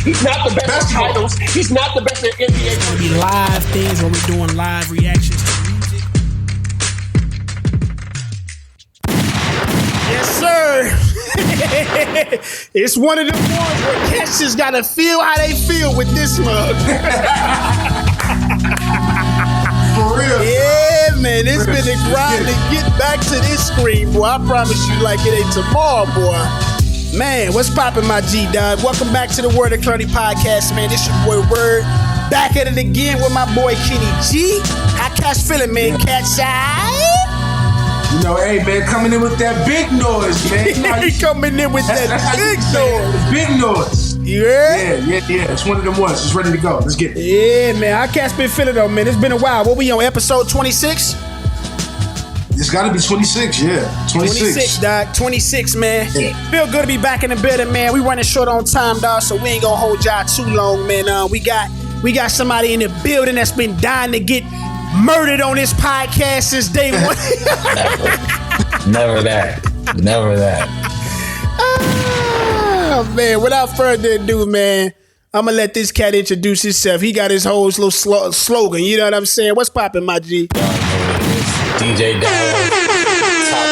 He's not the best at titles. He's not the best at NBA. Be live things when we're doing live reactions to music. Yes, sir. It's one of the ones where cats just gotta feel how they feel with this mug. For real. Yeah, man, it's been a grind to get back to this screen, boy. I promise you, like it ain't tomorrow, boy. Man, what's poppin', my G, dog? Welcome back to the Word of Klarity podcast, man. This your boy Word. Back at it again with my boy Kenny G. How cats feeling, man? Cats eye? You know, hey, man, coming in with that big noise, man. He coming in with that big noise. Big noise. Yeah? Yeah. It's one of them ones. It's ready to go. Let's get it. Yeah, man. How cats been feeling, though, man? It's been a while. What we on, episode 26? It's got to be 26, yeah. 26, dog. 26, man. Yeah. Feel good to be back in the building, man. We running short on time, dog, so we ain't gonna hold y'all too long, man. We got somebody in the building that's been dying to get murdered on this podcast since day one. Never that. Oh, man. Without further ado, man, I'm gonna let this cat introduce himself. He got his whole little slogan. You know what I'm saying? What's poppin', my G? DJ Dallas, top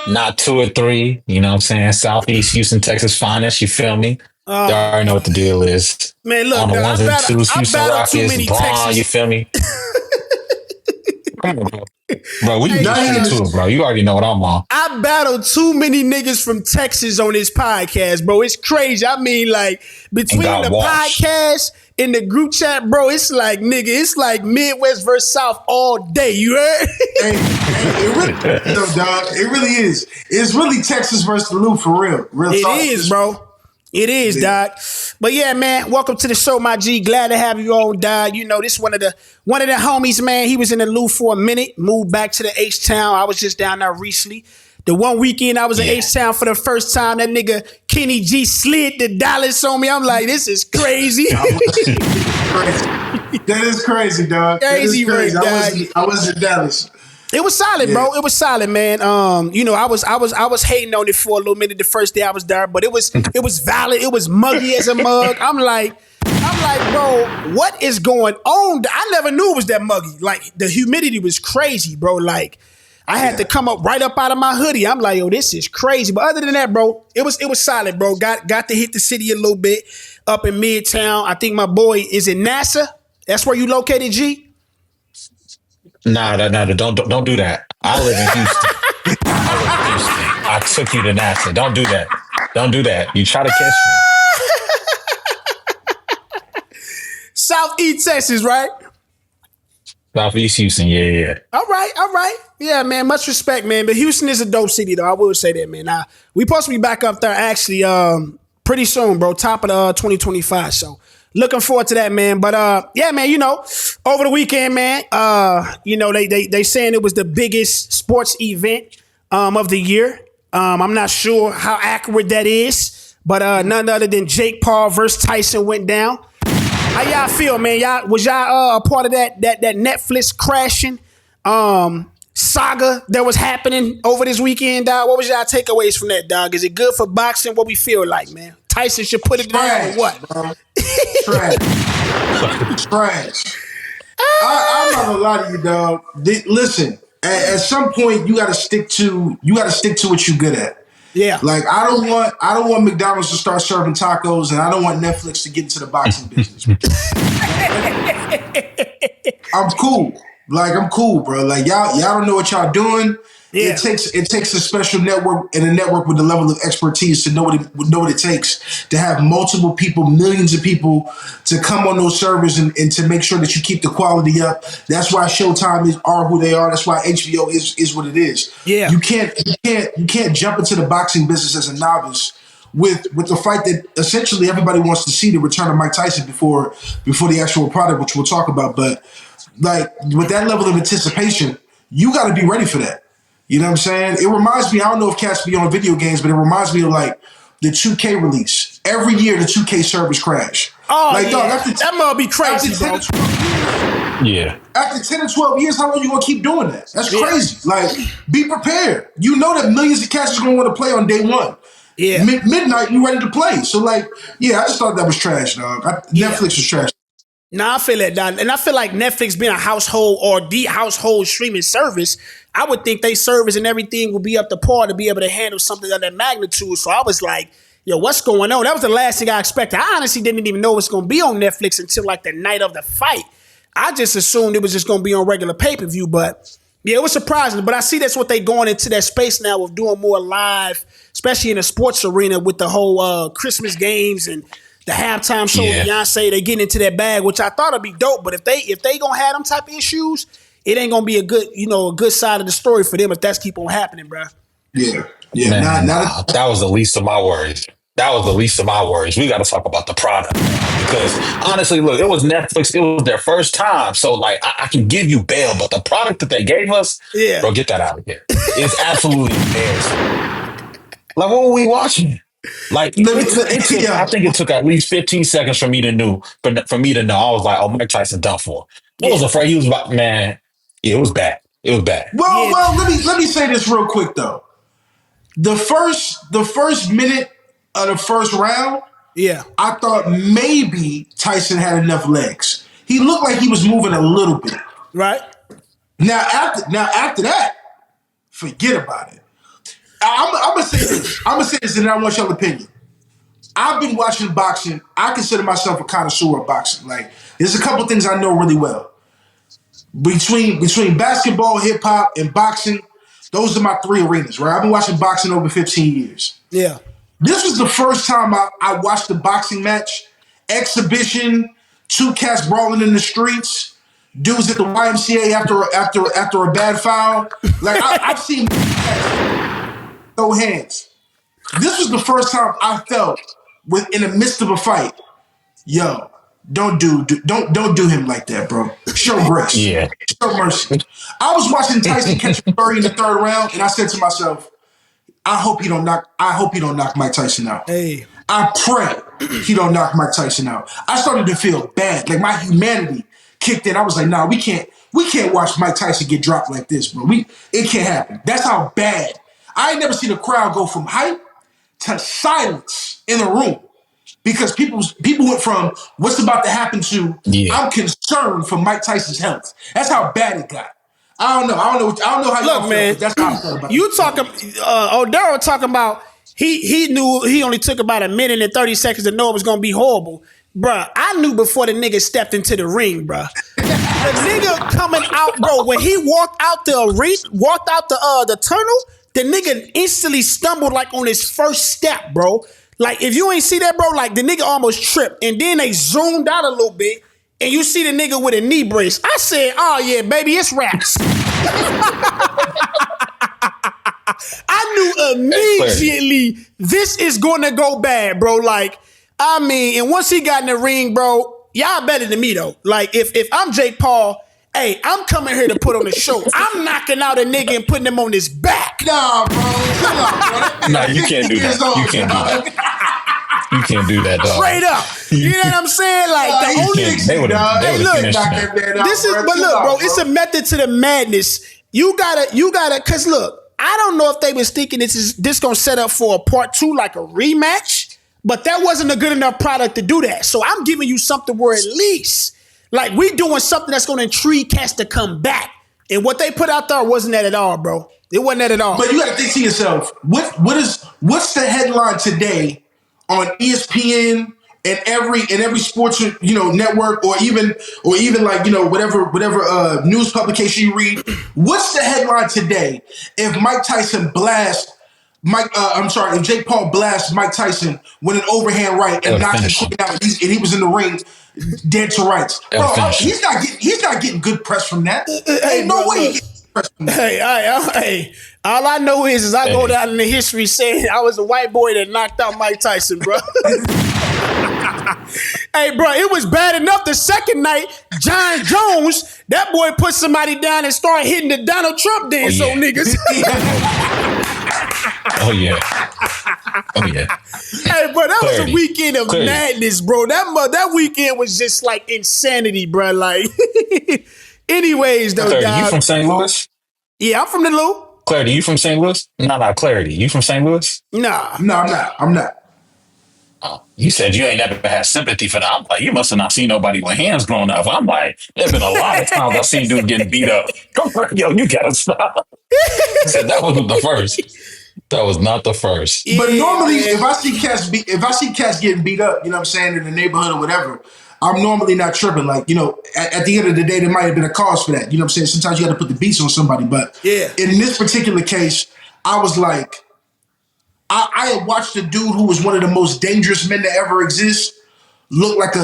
3, not 2 or 3. You know what I'm saying? Southeast Houston, Texas finest. You feel me? You already know what the deal is. Man, look, on the ones and twos, Houston Rockets, Braun. You feel me? Come on, bro. We can do it, bro. You already know what I'm on. I battled too many niggas from Texas on this podcast, bro. It's crazy. I mean, like, between the podcast and the group chat, bro, it's like, nigga, it's like Midwest versus South all day. You heard? Hey, it really, dog. It really is. It's really Texas versus the Loop for real. It is, bro. It is, dog. But yeah, man, welcome to the show, my G. Glad to have you on, dog. You know, this one of the homies, man. He was in the Loop for a minute, moved back to the H-Town. I was just down there recently. The one weekend I was in H-Town for the first time, that nigga Kenny G slid the Dallas on me. I'm like, this is crazy. That is crazy, dog. Crazy, dog. I was in Dallas. It was solid, bro. It was solid, man. You know, I was hating on it for a little minute the first day I was there, but it was valid. It was muggy as a mug. I'm like, bro, what is going on? I never knew it was that muggy. Like, the humidity was crazy, bro. Like, I had to come up right up out of my hoodie. I'm like, yo, this is crazy. But other than that, bro, it was solid, bro. Got to hit the city a little bit up in Midtown. I think my boy is in NASA. That's where you located, G? Nah, don't do that. I live in Houston. I took you to NASA. Don't do that. You try to catch me. Southeast Texas, right? Southeast Houston, yeah. All right. Yeah, man, much respect, man. But Houston is a dope city, though. I will say that, man. Now, we supposed to be back up there, actually, pretty soon, bro. Top of the 2025, so looking forward to that, man. But yeah, man, you know, over the weekend, man, you know, they saying it was the biggest sports event of the year. I'm not sure how accurate that is, but none other than Jake Paul versus Tyson went down. How y'all feel, man? Was y'all a part of that Netflix crashing saga that was happening over this weekend, dog? What was y'all takeaways from that, dog? Is it good for boxing? What we feel like, man? Tyson should put it down or what? Bro. Trash. I'm not gonna lie to you, dog. Listen, at some point you gotta stick to what you're good at. Yeah. Like I don't want McDonald's to start serving tacos, and I don't want Netflix to get into the boxing business. I'm cool. Like I'm cool, bro. Like y'all don't know what y'all doing. Yeah. It takes a special network and a network with the level of expertise to know what it takes to have multiple people, millions of people to come on those servers and to make sure that you keep the quality up. That's why Showtime are who they are. That's why HBO is what it is. Yeah. You can't jump into the boxing business as a novice with the fight that essentially everybody wants to see, the return of Mike Tyson before the actual product, which we'll talk about. But like with that level of anticipation, you got to be ready for that. You know what I'm saying? It reminds me, I don't know if cats be on video games, but it reminds me of like the 2K release. Every year the 2K servers crash. Oh, like, yeah. Dog, that might be crazy, bro. After 10 or 12 years, how long you gonna keep doing that? That's crazy. Like, be prepared. You know that millions of cats are gonna want to play on day one. Yeah. Midnight, you ready to play. So like, yeah, I just thought that was trash, dog. Netflix was trash. Nah, I feel that, Don. And I feel like Netflix being a household or the household streaming service, I would think they service and everything will be up to par to be able to handle something of that magnitude. So I was like, yo, what's going on? That was the last thing I expected. I honestly didn't even know it's going to be on Netflix until like the night of the fight. I just assumed it was just going to be on regular pay-per-view, but yeah, it was surprising. But I see that's what they going into that space now with doing more live, especially in the sports arena with the whole Christmas games and the halftime show with Beyonce. They getting into that bag, which I thought would be dope. But if they gonna have them type of issues, it ain't gonna be a good side of the story for them if that's keep on happening, bro. Yeah. Man, that was the least of my worries. That was the least of my worries. We got to talk about the product because honestly, look, it was Netflix. It was their first time, so like I can give you bail, but the product that they gave us, bro, get that out of here. It's absolutely embarrassing. Like, what were we watching? Like, I think it took at least 15 seconds for me to know. For me to know, I was like, "Oh, Mike Tyson done for." I was afraid he was about. Man, yeah, it was bad. It was bad. Well, let me say this real quick though. The first minute of the first round, I thought maybe Tyson had enough legs. He looked like he was moving a little bit. Right. Now after that, forget about it. I'm gonna say this. And I want your opinion. I've been watching boxing. I consider myself a connoisseur of boxing. Like, there's a couple things I know really well. Between basketball, hip hop, and boxing, those are my three arenas, right? I've been watching boxing over 15 years. Yeah. This was the first time I watched a boxing match, exhibition, two cats brawling in the streets, dudes at the YMCA after a bad foul. Like, I've seen no hands. This was the first time I felt in the midst of a fight, yo, don't do him like that, bro. Show grace. Yeah. Show mercy. I was watching Tyson catch a 30 in the third round, and I said to myself, I hope he don't knock Mike Tyson out. Hey. I pray he don't knock Mike Tyson out. I started to feel bad. Like, my humanity kicked in. I was like, nah, we can't watch Mike Tyson get dropped like this, bro. It can't happen. That's how bad. I ain't never seen a crowd go from hype to silence in the room because people went from what's about to happen to I'm concerned for Mike Tyson's health. That's how bad it got. I don't know how y'all feel, man, but that's how I felt about you talking Odero talking about he knew he only took about a minute and 30 seconds to know it was gonna be horrible. Bruh, I knew before the nigga stepped into the ring, bruh. The nigga coming out, bro, when he walked out the tunnel, the nigga instantly stumbled like on his first step, bro. Like, if you ain't see that, bro, like the nigga almost tripped. And then they zoomed out a little bit and you see the nigga with a knee brace. I said, oh yeah, baby, it's raps. I knew immediately this is going to go bad, bro. Like, I mean, and once he got in the ring, bro, y'all better than me, though. Like, if I'm Jake Paul, hey, I'm coming here to put on a show. I'm knocking out a nigga and putting him on his back. Nah, bro. Chill out, bro. Nah, you can't do that. You can't do that. You can't do that, dog. Straight up. You know what I'm saying? Like, the only... They would have finished that. This is, but look, bro, it's a method to the madness. You gotta, cause look, I don't know if they was thinking this gonna set up for a part 2, like a rematch, but that wasn't a good enough product to do that. So I'm giving you something where at least, like, we doing something that's gonna intrigue cats to come back. And what they put out there wasn't that at all, bro. It wasn't that at all. But you gotta think to yourself, what's the headline today on ESPN and every sports network or even like whatever news publication you read? What's the headline today if Mike Tyson blasts if Jake Paul blasts Mike Tyson with an overhand right and knocks him out and he was in the ring dead to rights? Bro, he's not getting good press from that. Ain't no way he gets press from that. Hey, all I know is I go down in the history saying I was a white boy that knocked out Mike Tyson, bro. Hey, bro, it was bad enough the second night, John Jones, that boy put somebody down and started hitting the Donald Trump dance on niggas. Oh, yeah. Hey, bro, that was a weekend of madness, bro. That weekend was just like insanity, bro. Like, anyways, though, you from St. Louis? Yeah, I'm from the Lou. Clarity, you from St. Louis? Not Clarity. You from St. Louis? Nah. No, I'm not. I'm not. Oh, you said you ain't never had sympathy for that. I'm like, you must have not seen nobody with hands growing up. I'm like, there's been a lot of times I've seen dudes getting beat up. Come on, yo, you gotta stop. I said that wasn't the first. That was not the first. But normally, man. if I see cats getting beat up, you know what I'm saying, in the neighborhood or whatever, I'm normally not tripping. Like, you know, at the end of the day, there might have been a cause for that. You know what I'm saying? Sometimes you got to put the beats on somebody. But Yeah. in this particular case, I was like, I had watched a dude who was one of the most dangerous men to ever exist look like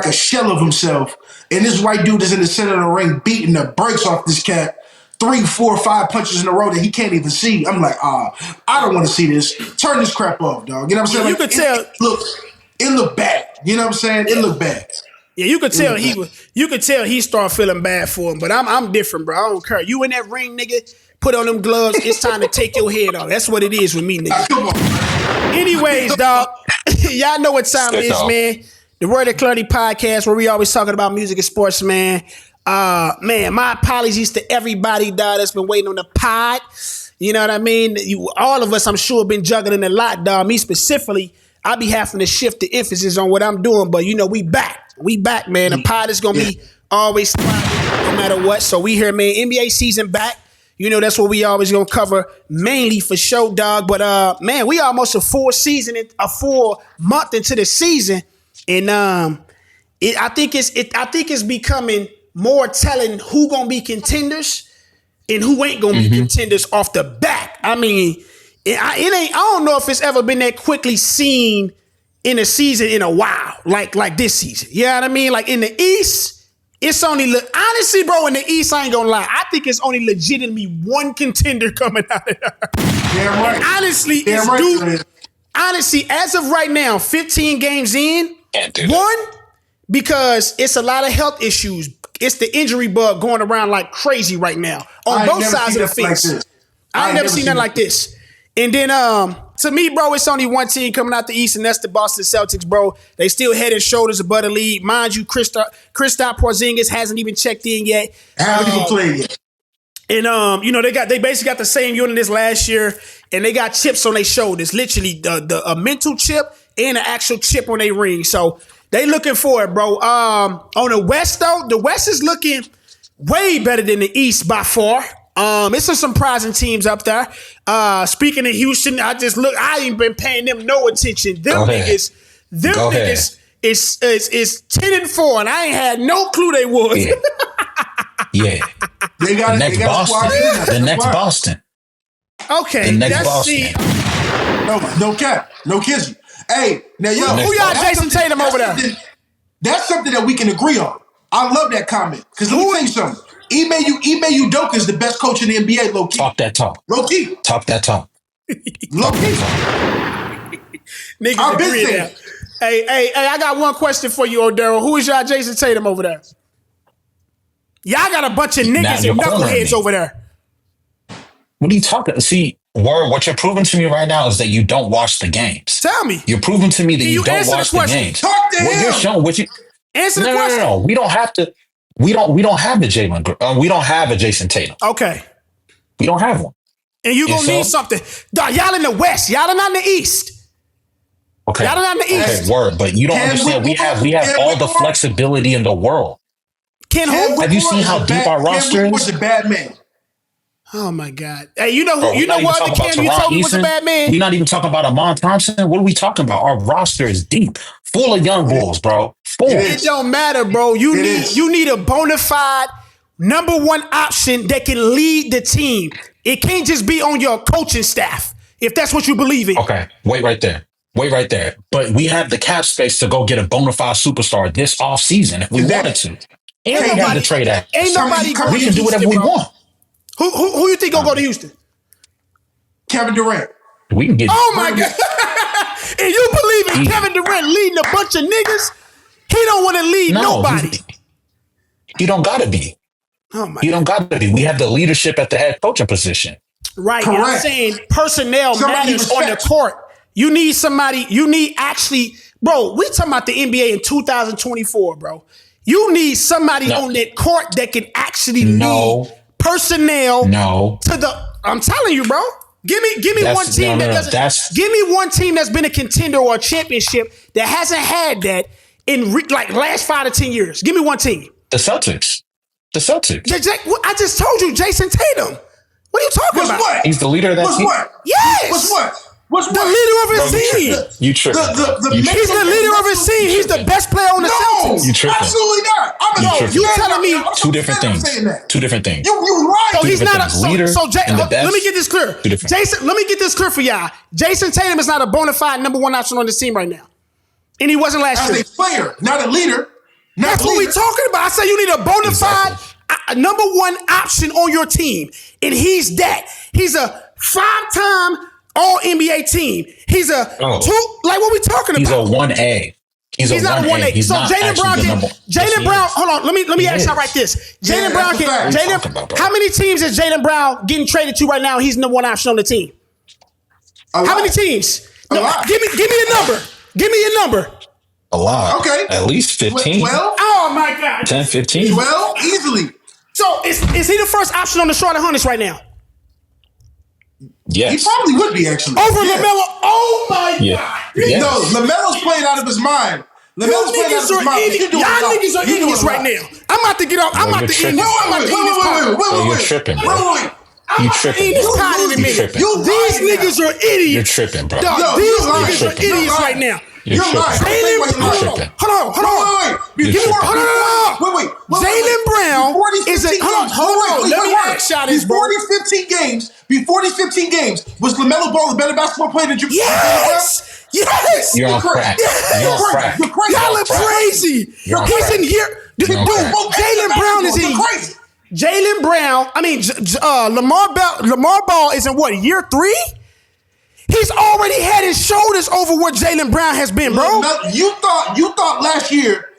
a shell of himself. And this white dude is in the center of the ring beating the brakes off this cat. 3, 4, 5 punches in a row that he can't even see. I'm like, I don't want to see this. Turn this crap off, dog. You know what I'm saying? You Like, could tell. It looked bad. You know what I'm saying? It looked bad. Yeah, you could tell he started feeling bad for him. But I'm different, bro. I don't care. You in that ring, nigga, put on them gloves. It's time to take your head off. That's what it is with me, nigga. Come on. Anyways, dog, y'all know what time it is, dog. man. The Word of Clarity podcast, where we always talking about music and sports, man. Man, my apologies to everybody, dog, that's been waiting on the pod. You know what I mean? All of us, I'm sure, been juggling a lot, dog. Me specifically, I be having to shift the emphasis on what I'm doing, but you know, we back. We back, man. The pod is gonna be always thriving, no matter what. So we here, man. NBA season back. You know, that's what we always gonna cover mainly for show, dog. But man, we almost a full month into the season, and I think it's becoming more telling who gonna be contenders and who ain't gonna be contenders off the back. I mean, it ain't. I don't know if it's ever been that quickly seen in a season in a while, like this season. You know what I mean? Like in the East, it's only honestly, bro. In the East, I ain't gonna lie. I think it's only legitimately one contender coming out of there. Damn right. And honestly, Damn right, dude. Honestly, as of right now, 15 games in, Can't do that. one, because it's a lot of health issues. It's the injury bug going around like crazy right now on both sides of the fence. I ain't never seen nothing like this. And then, to me, bro, it's only one team coming out the East, and that's the Boston Celtics, bro. They still head and shoulders above the league. Mind you, Kristaps Porzingis hasn't even checked in yet. Haven't even played yet. And you know, they basically got the same unit as last year, and they got chips on their shoulders, literally a mental chip and an actual chip on their ring. So they looking for it, bro. On the West, though, the West is looking way better than the East by far. It's some surprising teams up there. Speaking of Houston, I ain't been paying them no attention. Them niggas is 10-4, and I ain't had no clue they was. Yeah. They got The next Boston. Okay, The next let's Boston. see. No cap. No kissing. Hey, now yo, Who y'all Jason Tatum over there? That's something that we can agree on. I love that comment. Because let me tell you something. Ime Udoka is the best coach in the NBA, low key. Talk that talk. Low key. Talk that talk. Low key. Niggas I've been agree saying. now. Hey, I got one question for you, Odero. Who is y'all Jason Tatum over there? Y'all got a bunch of niggas and knuckleheads over there. What are you talking? See, what you're proving to me right now is that you don't watch the games. Tell me. You're proving to me that you don't watch the games. Talk to What him. you're showing, Answer the question. No. We don't have to. We don't have a Jalen. We don't have a Jason Tatum. Okay. We don't have one. And you gonna need something. Dog, y'all in the West. Y'all not in the East. Okay. Y'all not in the East. Okay, word. But you don't understand. We have all the flexibility in the world. Have you seen how deep our roster is? Was a bad man. Oh my God. Hey, you know who? Bro, You know what? The Cam you told me was a bad man. We're not even talking about Amon Thompson. What are we talking about? Our roster is deep, full of young bulls, bro. Full. It don't matter, bro. You need a bona fide number one option that can lead the team. It can't just be on your coaching staff if that's what you believe in. Okay, wait right there. But we have the cap space to go get a bona fide superstar this offseason if we wanted to. And we have the trade act. Ain't nobody going We to can do whatever Houston, we want. Who you think gonna go to Houston? Kevin Durant. We can get. Oh my God! And you believe in Kevin Durant leading a bunch of niggas? He don't want to lead nobody. You don't gotta be. Oh my! You don't gotta be. We have the leadership at the head coaching position. Right. Correct. I'm saying personnel matters on the court. You need somebody. You need actually, bro. We talking about the NBA in 2024, bro. You need somebody on that court that can actually lead personnel to the. I'm telling you, bro. Give me one team that doesn't. Give me one team that's been a contender or a championship that hasn't had that in like last 5 to 10 years. Give me one team. The Celtics. I just told you, Jason Tatum. What are you talking about? What? He's the leader of that team. What? Yes. What's the leader of his team? You tripping? He's the leader of his team. He's the best player on the Celtics. You tripping? Absolutely not. You telling me two different things? Two different things. You right. So he's not a leader. Let me get this clear. Jason, let me get this clear for y'all. Jason Tatum is not a bona fide number one option on this team right now, and he wasn't last year. As a player, not a leader. That's what we talking about. I said you need a bona fide number one option on your team, and he's that. He's a 5-time All-NBA team. He's a two. Like what we talking about? He's a 1A. He's not a 1A. So Jaylen Brown. Hold on. Let me ask y'all right this. Jaylen Brown. How many teams is Jaylen Brown getting traded to right now? He's the number one option on the team. How many teams? No, give me a number. Give me a number. A lot. Okay. At least 15. 12? Oh my God. 10, 15. 12? Easily. So is he the first option on the Charlotte Hornets right now? He Yes. probably would be, actually. Over LaMelo. Oh my God. Yes. No, LaMelo's playing out of his mind. Y'all niggas are idiots right now. I'm about to get off. I'm about to end this. Wait. You're tripping, bro. Wait. You tripping. These niggas are idiots. You're tripping, bro. These niggas are idiots right now. You're tripping. Hold on. Wait. Jaylen Brown is a. Hold on. Let me ask y'all this, bro. Before these 15 games, was LaMelo Ball a better basketball player than Yes. You're on crack. Y'all are crazy. He's in here. Dude, Jaylen Brown is in here. Jaylen Brown. I mean, Lamar Ball is in what, year 3? He's already head and shoulders over what Jaylen Brown has been, bro. You thought last year.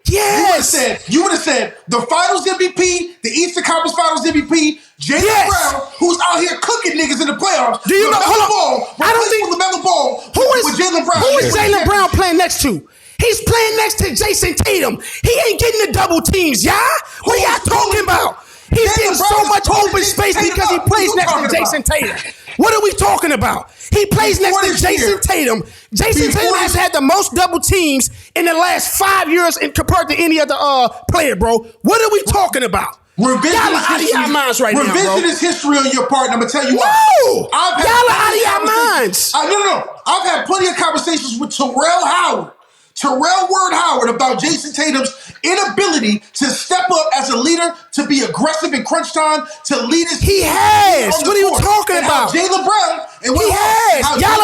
Yes. You would have said the Finals MVP, the Eastern Conference Finals MVP, Jaylen Brown, who's out here cooking niggas in the playoffs. Do you know? Hold on. I don't think LaMelo Ball. Who is Jaylen Brown playing next to? He's playing next to Jason Tatum. He ain't getting the double teams, y'all. What y'all talking about? He's getting so much open space because he plays next to Jason Tatum. What are we talking about? He plays next to Jason Tatum. Jason Tatum has had the most double teams in the last 5 years compared to any other player, bro. What are we talking about? Y'all are out of your minds right now, bro. Revisionist history on your part, and I'm going to tell you why. No! Y'all are out of your minds. No. I've had plenty of conversations with Terrell Word Howard about Jason Tatum's inability to step up as a leader, to be aggressive in crunch time, to lead his team. He has. What are you talking about? Jaylen Brown. He has. Y'all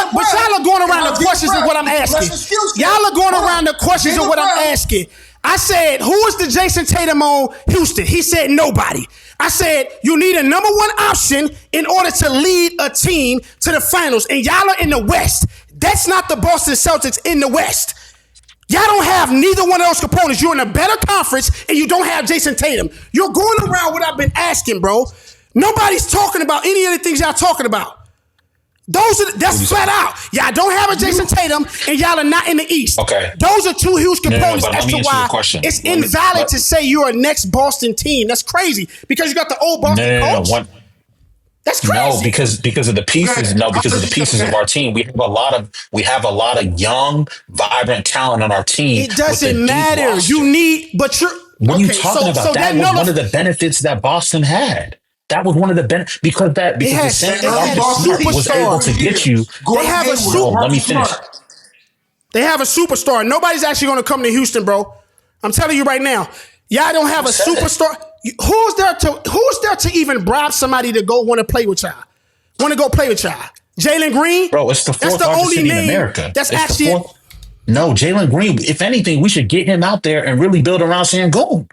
are going around the questions of what I'm asking. Y'all are going around the questions of what I'm asking. I said, who is the Jason Tatum on Houston? He said, nobody. I said, you need a number one option in order to lead a team to the finals. And y'all are in the West. That's not the Boston Celtics in the West. Y'all don't have neither one of those components. You're in a better conference, and you don't have Jason Tatum. You're going around what I've been asking, bro. Nobody's talking about any of the things y'all talking about. That's flat out. Y'all don't have a Jason Tatum, and y'all are not in the East. Okay. Those are two huge components as to why it's invalid to say you're a next Boston team. That's crazy because you got the old Boston coach. That's crazy. No, because of the pieces. No, because of the pieces of our team. We have a lot of young, vibrant talent on our team. It doesn't matter. What are you talking about? That was one of the benefits that Boston had. That was one of the benefits because the center was able to get you. They have a superstar. Let me finish. They have a superstar. Nobody's actually going to come to Houston, bro. I'm telling you right now. Y'all don't have a superstar. Who's there to even bribe somebody to go want to play with y'all? Want to go play with y'all? Jalen Green? Bro, it's the fourth largest city in America. That's actually No, Jalen Green. If anything, we should get him out there and really build around Sangoon.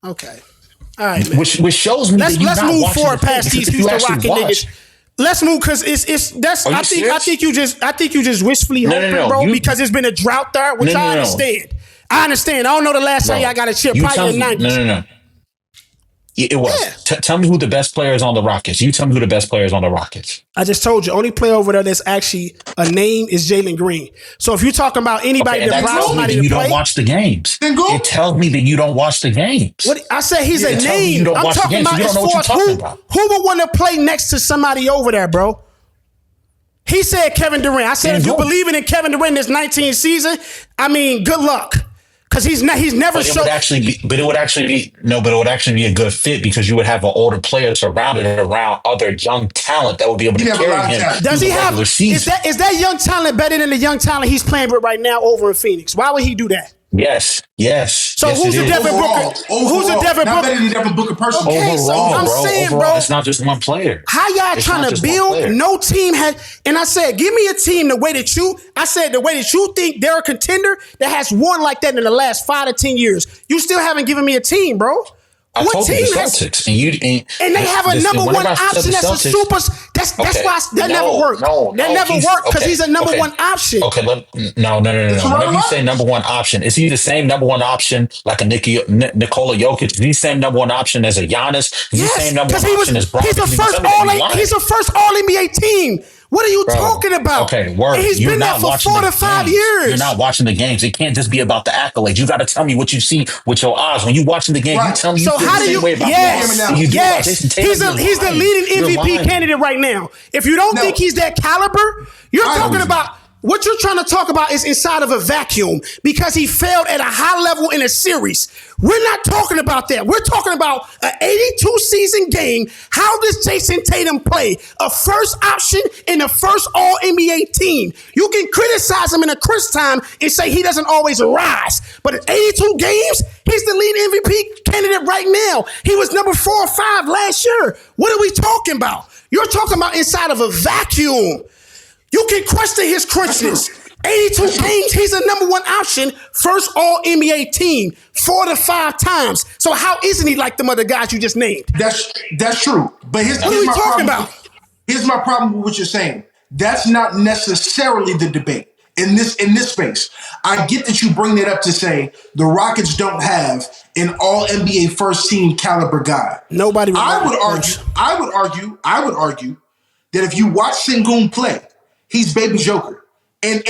Okay. All right, man. Which shows me that let's move forward past these Houston Rocket niggas. Let's move because I think you just wishfully hoping, bro, because it's been a drought there, which I understand. I understand. I don't know the last time y'all got a chip. Probably the 90s. No. It was. Yeah. Tell me who the best player is on the Rockets. You tell me who the best player is on the Rockets. I just told you, only player over there that's actually a name is Jalen Green. So if you're talking about anybody Okay, that that brought tells me somebody that to you play, don't watch the games. Then go. It tells me that you don't watch the games. what I said, he's a It tells me you name. don't I'm watch the talking games, so about you as don't know far what as you're talking about. who would want to play next to somebody over there, bro. He said Kevin Durant. I said, Then if you go. believe in Kevin Durant this 19th season, I mean, good luck. Because he's never But it shown. would actually be a good fit because you would have an older player surrounded around other young talent that would be able to You have a carry lot of him. talent. Does through he the have? regular season. Is that young talent better than the young talent he's playing with right now over in Phoenix? Why would he do that? Yes. So Yes, who's it the is. Devin Overall, Booker? Who's the Devin not Booker? better than Devin Booker personally. Okay, so Overall, I'm bro. saying, Overall, bro, it's not just one player. how y'all It's trying not to just one build? player. No team had, and I said, give me a team the way that you think they're a contender that has won like that in the last 5 to 10 years. You still haven't given me a team, bro. I What told you team the has? Celtics, And they have a number one option that's a super. That's Okay. why that never worked. That never worked because he's a number one option. Okay, no. It's Whenever you right. say number one option, is he the same number one option like a Nikola Jokic? Is he the same number one option as a Giannis? Is he the same number one option as Bron? He's a first all NBA team. What are you talking about? Okay, word. And he's You're been there not for watching 4 the to 5 games. years. You're not watching the games. It can't just be about the accolades. You got to tell me what you see with your eyes. When you watching the game, you Right. tell me So you feel how the do same you? way about Yes, LeBron. You do about Jason Tatum. he's the You're leading lying. MVP You're lying. candidate right now. If you don't No. think he's that caliber, you're I talking don't. about. What you're trying to talk about is inside of a vacuum because he failed at a high level in a series. We're not talking about that. We're talking about an 82 season game. How does Jason Tatum play? A first option in the first all NBA team. You can criticize him in a Chris time and say he doesn't always rise. But in 82 games, he's the leading MVP candidate right now. He was number 4 or 5 last year. What are we talking about? You're talking about inside of a vacuum. You can question his credentials. 82 games, he's a number one option, first all NBA team, 4 to 5 times. So how isn't he like them other guys you just named? That's true. But What are we talking about? Here's my problem with what you're saying. That's not necessarily the debate in this space. I get that you bring that up to say the Rockets don't have an all NBA first team caliber guy. Nobody. I would argue that if you watch Sengun play, he's baby Joker and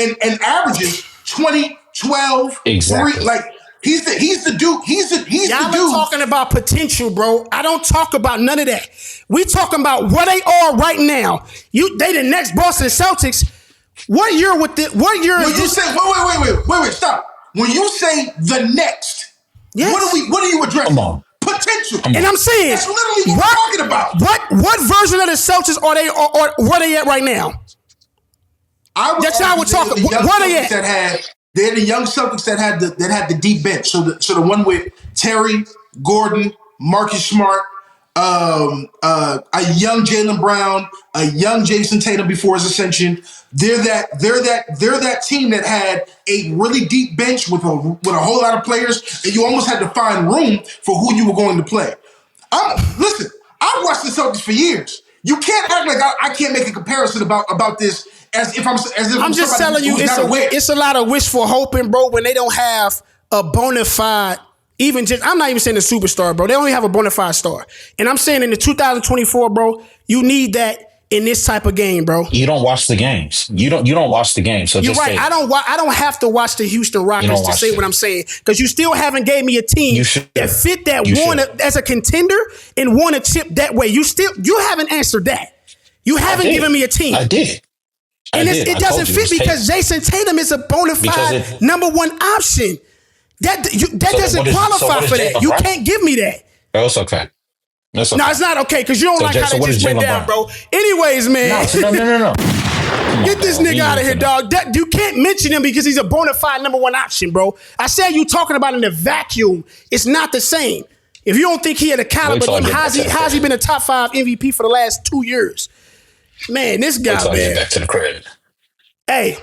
averages 20, 12, Exactly. 3. Like he's the dude. He's the Y'all dude. are talking about potential, bro. I don't talk about none of that. We talking about where they are right now. They the next Boston Celtics. What year with the? What year? When is you this? say wait, stop. When you say the next, Yes. what are you addressing? Come on. Potential. And I'm saying That's literally what we're talking about. What version of the Celtics are they or where they at right now? That's how we're talking. Where they at? They're the young Celtics that had the deep bench. So the one with Terry, Gordon, Marcus Smart, a young Jaylen Brown, a young Jason Tatum before his ascension. They're that team that had a really deep bench with a whole lot of players, and you almost had to find room for who you were going to play. Listen, I've watched the Celtics for years. You can't act like I can't make a comparison about this as if I'm just telling you, it's a lot of wishful hoping, bro. When they don't have a bona fide, I'm not even saying a superstar, bro. They only have a bona fide star, and I'm saying in the 2024, bro, you need that in this type of game, bro. You don't watch the games. You don't watch the games. So you're just right. say, I don't have to watch the Houston Rockets to say what I'm saying because you still haven't gave me a team that fit that one as a contender and won a chip that way. You haven't answered that. You haven't given me a team. I did. And it doesn't fit because Jason Tatum is a bona fide number one option. That doesn't qualify for that. You can't give me that. It's okay. No, it's not okay because you don't like how they just went down, bro. Anyways, man. No. Get this nigga out of here, dog. You can't mention him because he's a bona fide number one option, bro. I said you talking about in a vacuum. It's not the same. If you don't think he had a caliber, then how's he been a top 5 MVP for the last 2 years? Man, this guy, man. Get back to the credit. Hey,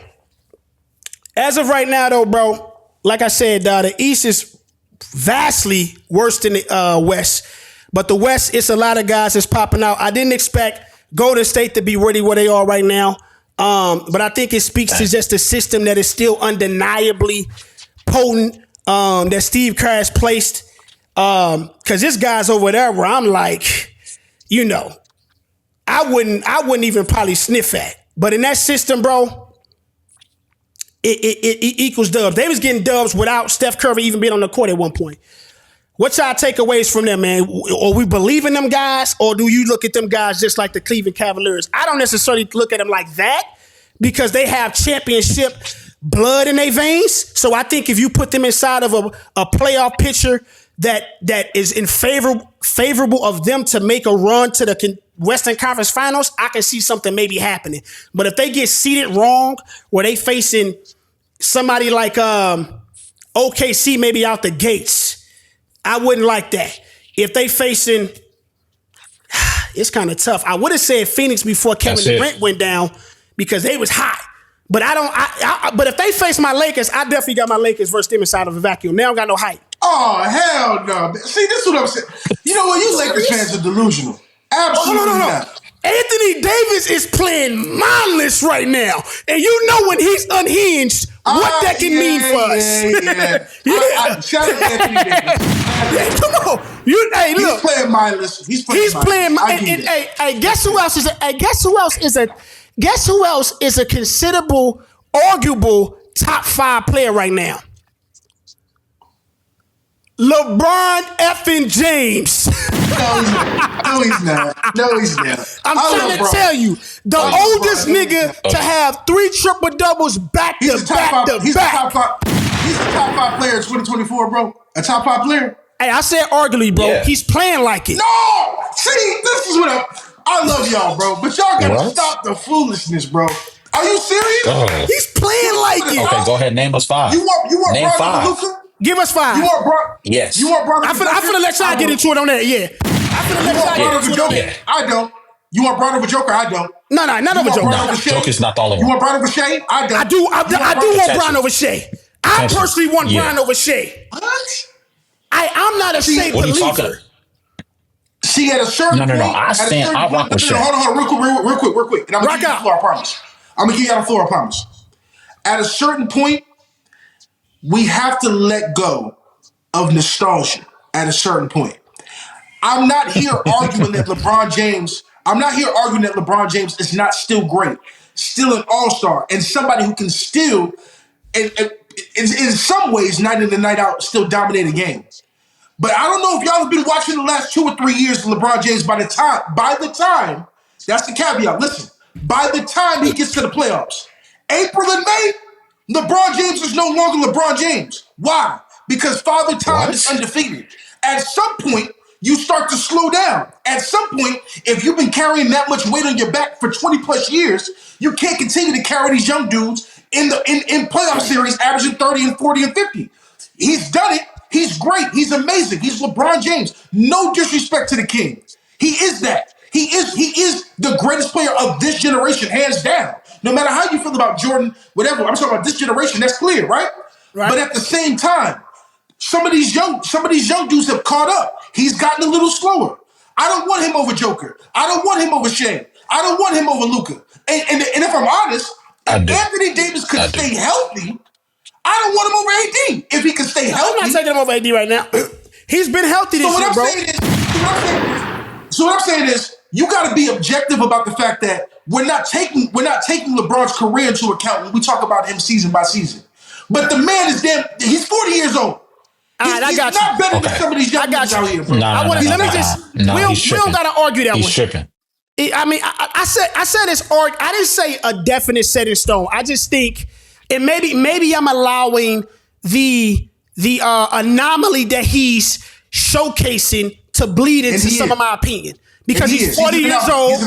as of right now, though, bro, like I said, the East is vastly worse than the West. But the West, it's a lot of guys that's popping out. I didn't expect Golden State to be really where they are right now. But I think it speaks to just the system that is still undeniably potent, that Steve Kerr has placed. Because this guy's over there where I'm like, you know, I wouldn't even probably sniff at. But in that system, bro, it equals dubs. They was getting dubs without Steph Curry even being on the court at one point. What's our takeaways from them, man? Or we believe in them guys, or do you look at them guys just like the Cleveland Cavaliers? I don't necessarily look at them like that because they have championship blood in their veins. So I think if you put them inside of a playoff picture that is in favorable of them to make a run to the Western Conference Finals, I can see something maybe happening. But if they get seated wrong, where they facing somebody like OKC maybe out the gates, I wouldn't like that. If they facing, it's kind of tough. I would have said Phoenix before Kevin Durant went down because they was hot. But but if they face my Lakers, I definitely got my Lakers versus them inside of a vacuum. They don't got no hype. Oh, hell no. See, this is what I'm saying. You know what? You Lakers fans are delusional. Absolutely not. Anthony Davis is playing mindless right now. And you know when he's unhinged, what that can mean for us. Yeah. Shout out to Anthony Davis. Come on. Hey, look. He's playing mindless. He's playing mindless. Hey, guess who else is a considerable, arguable top 5 player right now? LeBron effing James. No, he's not. I'm trying to tell you, the oldest nigga to have 3 triple doubles back to back to back. He's a top 5 player in 2024, bro. A top 5 player. Hey, I said arguably, bro. Yeah. He's playing like it. No! See, this is what I love y'all, bro. But y'all gotta stop the foolishness, bro. Are you serious? He's playing like it. Okay, go ahead. Name us 5. You want name Bron 5. Luka? Give us 5. You want Bron? Yes. You want Bron? I'm finna let y'all get into it on that. Yeah. I'm finna let y'all get into it on that. I don't. You want Bron over Joker? I don't. No, not over Joker. No, Joker's not the only one. You want Bron over Shea? I don't. I do want Bron over Shea. I personally want Bron over Shea. What? I'm not a Shea believer. See, at a certain point... No. I rock with Shea. Hold on, real quick. And I'm going to give you the floor, I promise. I'm going to give you the floor, I promise. At a certain point, we have to let go of nostalgia at a certain point. I'm not here arguing that LeBron James is not still great, still an all-star, and somebody who can still, in some ways, night in and night out, still dominate a game. But I don't know if y'all have been watching the last 2 or 3 years of LeBron James. By the time, that's the caveat. Listen, by the time he gets to the playoffs, April and May, LeBron James is no longer LeBron James. Why? Because Father Time is undefeated. At some point, you start to slow down. At some point, if you've been carrying that much weight on your back for 20 plus years, you can't continue to carry these young dudes in playoff series averaging 30 and 40 and 50. He's done it. He's great. He's amazing. He's LeBron James. No disrespect to the king. He is that. He is the greatest player of this generation, hands down. No matter how you feel about Jordan, whatever. I'm talking about this generation. That's clear, right? But at the same time, some of these young dudes have caught up. He's gotten a little slower. I don't want him over Joker. I don't want him over Shea. I don't want him over Luka. And if I'm honest, if Anthony Davis could stay healthy, I don't want him over AD. If he can stay healthy. I'm not taking him over AD right now. He's been healthy this year, bro. So what I'm saying is, you got to be objective about the fact that we're not taking LeBron's career into account when we talk about him season by season. But the man is he's 40 years old. All right, I got you. He's not better than some of these young guys out here, bro. We don't got to argue that one. He's tripping. I mean, I said it's arg. I didn't say a definite set in stone. I just think, and maybe I'm allowing the anomaly that he's showcasing to bleed into some of my opinion. Because he's 40 years old.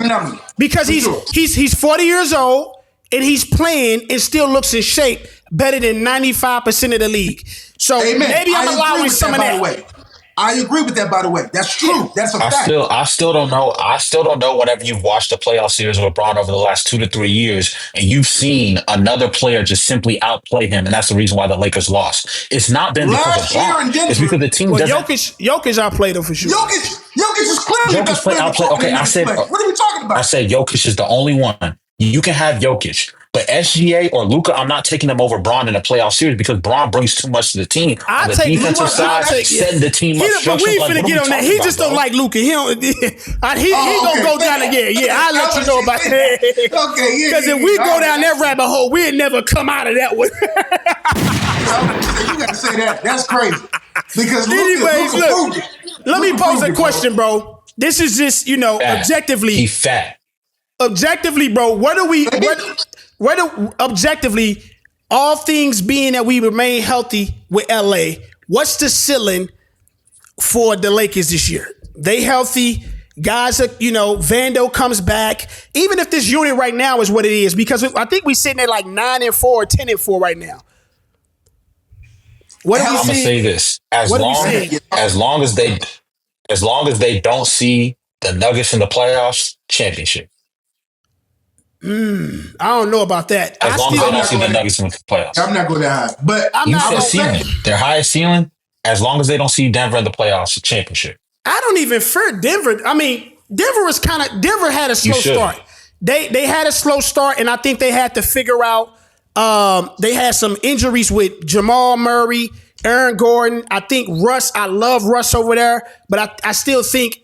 Because he's 40 years old and he's playing and still looks in shape better than 95% of the league. So maybe I'm allowing some of that. I agree with that, by the way. That's true. That's a fact. I still don't know. I still don't know whenever you've watched the playoff series with LeBron over the last 2 to 3 years and you've seen another player just simply outplay him, and that's the reason why the Lakers lost. It's not been because of LeBron. It's because the team doesn't. Jokic outplayed him for sure. Jokic is clearly the best player. Okay, I said. What are we talking about? I said Jokic is the only one. You can have Jokic, But SGA or Luka, I'm not taking them over Braun in a playoff series because Braun brings too much to the team. On the defensive side, setting the team up. But we ain't finna get on that. He just don't like Luka. He don't. He gonna go down again. Yeah, I'll let you know about that. Okay, yeah. Because if we go down that rabbit hole, we'll never come out of that one. You gotta say that. That's crazy. Because anyways, look, let me pose a question, bro. This is just, objectively. He fat. Objectively, bro, objectively, all things being that we remain healthy with LA, what's the ceiling for the Lakers this year? They healthy. Guys are, Vando comes back. Even if this unit right now is what it is, because I think we're sitting at like 9-4 or 10-4 right now. What are we I'm gonna say this: as long as they don't see the Nuggets in the playoffs, championship. I don't know about that. As long as they don't see the Nuggets in the playoffs, I'm not going that high. But you said ceiling. Their highest ceiling. As long as they don't see Denver in the playoffs, championship. I don't even fear Denver. I mean, Denver had a slow start. They had a slow start, and I think they had to figure out. They had some injuries with Jamal Murray, Aaron Gordon. I think Russ. I love Russ over there, but I still think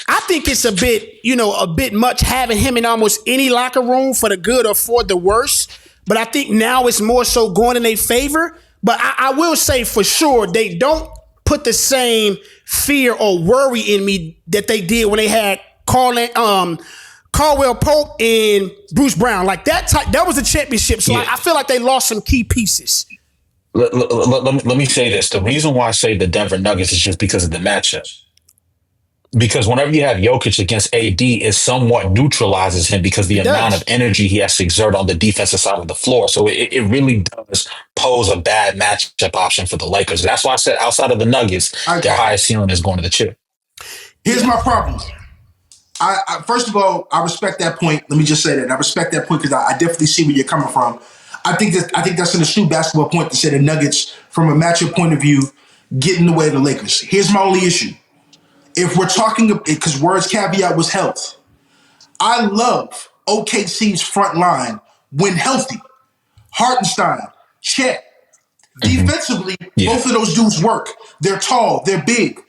I think it's a bit much having him in almost any locker room for the good or for the worse. But I think now it's more so going in their favor. But I will say for sure they don't put the same fear or worry in me that they did when they had Caldwell Pope and Bruce Brown. Like that was a championship. So I feel like they lost some key pieces. Let me say this. The reason why I say the Denver Nuggets is just because of the matchup. Because whenever you have Jokic against AD, it somewhat neutralizes him because the amount of energy he has to exert on the defensive side of the floor. So it really does pose a bad matchup option for the Lakers. That's why I said outside of the Nuggets, their highest ceiling is going to the chip. Here's my problem. I first of all, I respect that point. Let me just say that. I respect that point because I definitely see where you're coming from. I think that's an astute basketball point to say the Nuggets, from a matchup point of view, get in the way of the Lakers. Here's my only issue. If we're talking, because Word's caveat was health, I love OKC's front line when healthy. Hartenstein, Chet. Defensively, both of those dudes work. They're tall, they're big.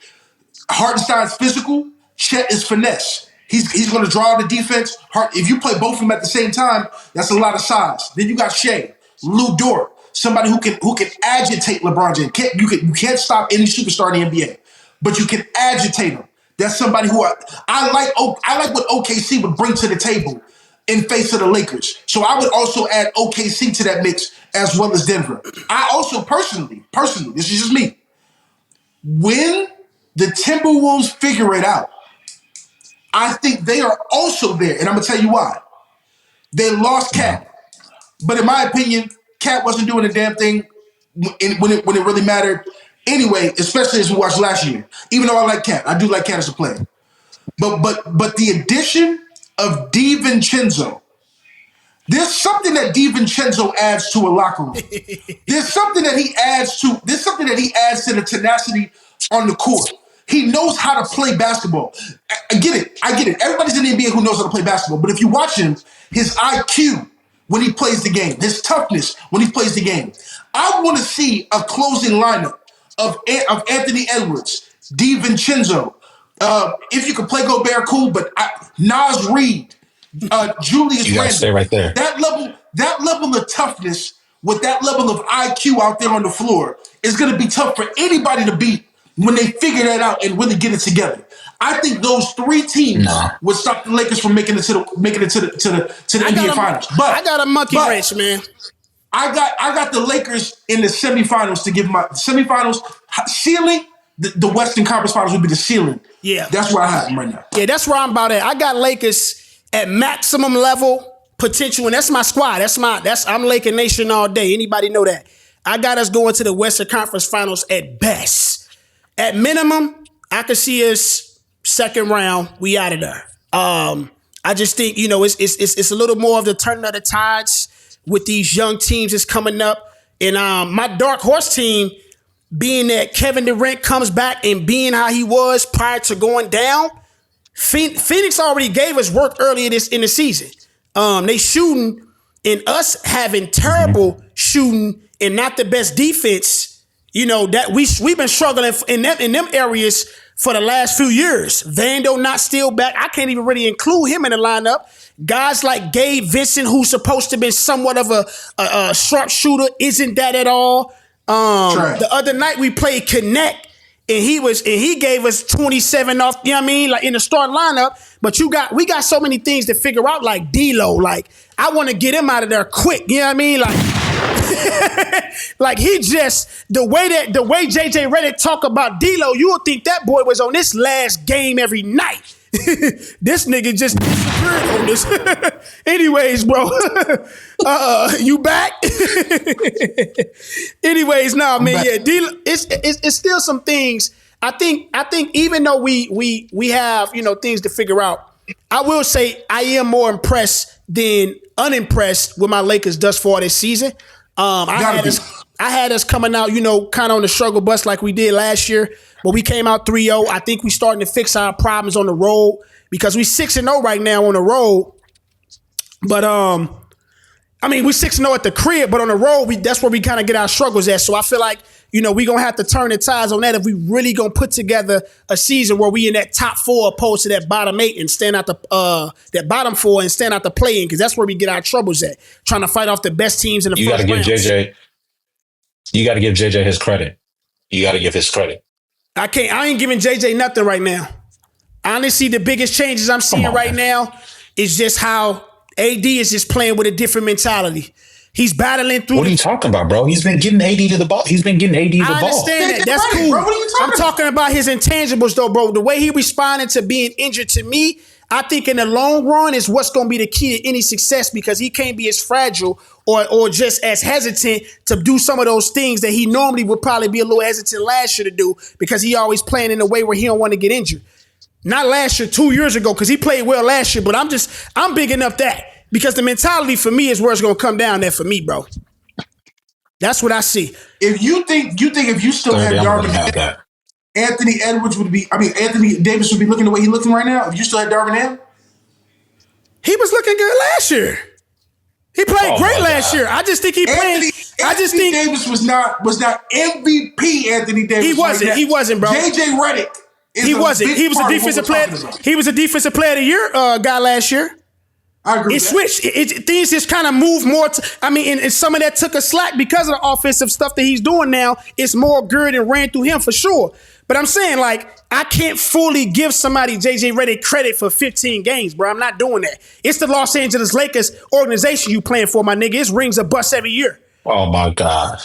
Hartenstein's physical, Chet is finesse. He's going to draw the defense. If you play both of them at the same time, that's a lot of size. Then you got Shea, Lou Dort, somebody who can agitate LeBron James. You can't stop any superstar in the NBA. But you can agitate them. That's somebody who I like what OKC would bring to the table in face of the Lakers. So I would also add OKC to that mix as well as Denver. I also personally, this is just me, when the Timberwolves figure it out, I think they are also there. And I'm going to tell you why. They lost Cat. But in my opinion, Cat wasn't doing a damn thing when it really mattered. Anyway, especially as we watched last year, even though I like Cat, I do like Cat as a player. But the addition of DiVincenzo, there's something that DiVincenzo adds to a locker room. There's something that he adds to the tenacity on the court. He knows how to play basketball. I get it. Everybody's in the NBA who knows how to play basketball. But if you watch him, his IQ when he plays the game, his toughness when he plays the game, I want to see a closing lineup of Anthony Edwards, DiVincenzo. If you can play Gobert, cool. But Naz Reid, Julius Randle. Stay right there. That level of toughness with that level of IQ out there on the floor is going to be tough for anybody to beat when they figure that out and really get it together. I think those three teams would stop the Lakers from making it to the NBA Finals. But I got a monkey wrench, man. I got the Lakers in the semifinals to give my semifinals ceiling. The Western Conference Finals would be the ceiling. Yeah, that's where I have them right now. Yeah, that's where I'm about at. I got Lakers at maximum level potential, and that's my squad. I'm Laker Nation all day. Anybody know that? I got us going to the Western Conference Finals at best. At minimum, I could see us second round. We out of there. I just think it's a little more of the turning of the tides with these young teams that's coming up. And my dark horse team, being that Kevin Durant comes back and being how he was prior to going down, Phoenix already gave us work earlier in the season. They shooting and us having terrible shooting and not the best defense, you know, that we've been struggling in them areas for the last few years. Vando not still back. I can't even really include him in the lineup. Guys like Gabe Vincent, who's supposed to be somewhat of a sharpshooter, isn't that at all. The other night we played Connect, and he gave us 27 off, you know what I mean, like in the starting lineup. But we got so many things to figure out, like D-Lo. Like, I want to get him out of there quick, you know what I mean? Like, like he just, the way JJ Redick talk about D-Lo, you would think that boy was on this last game every night. This nigga just disappeared on this. Anyways, bro, you back? Anyways, nah, man, yeah, it's still some things. I think even though we have, you know, things to figure out, I will say I am more impressed than unimpressed with my Lakers thus far this season. I had us coming out, you know, kind of on the struggle bus like we did last year, but we came out 3-0. I think we starting to fix our problems on the road because we 6-0 right now on the road. But I mean, we 6-0 at the crib, but on the road, that's where we kind of get our struggles at. So I feel like, you know, we're going to have to turn the tides on that if we really going to put together a season where we in that top 4 opposed to that bottom 8 and stand out that bottom 4 and stand out the play-in, because that's where we get our troubles at, trying to fight off the best teams in the first round. You got to give JJ his credit. You got to give his credit. I ain't giving JJ nothing right now. Honestly, the biggest changes I'm seeing right now is just how AD is just playing with a different mentality. He's battling through. What are you talking about, bro? He's been getting AD to the ball. I understand that. That's cool. Bro, I'm talking about his intangibles, though, bro. The way he responded to being injured, to me, I think in the long run is what's going to be the key to any success, because he can't be as fragile or just as hesitant to do some of those things that he normally would probably be a little hesitant last year to do, because he always playing in a way where he don't want to get injured. Not last year, 2 years ago, because he played well last year, but I'm bigging up that. Because the mentality for me is where it's going to come down there for me, bro. That's what I see. If you think if you still had Darvin, Anthony Davis would be looking the way he's looking right now. If you still had Darvin Ham, he was looking good last year. He played great last year. I just think he played. Anthony Davis was not MVP. Anthony Davis. He wasn't. Right, he wasn't, bro. JJ Redick. He wasn't. He was a defensive player. He was a defensive player of the year guy last year. I agree. It switched. Things just kind of moved more. And some of that took a slack because of the offensive stuff that he's doing now. It's more good and ran through him for sure. But I'm saying, like, I can't fully give somebody JJ Redick credit for 15 games, bro. I'm not doing that. It's the Los Angeles Lakers organization you playing for, my nigga. It's rings a bust every year. Oh my God.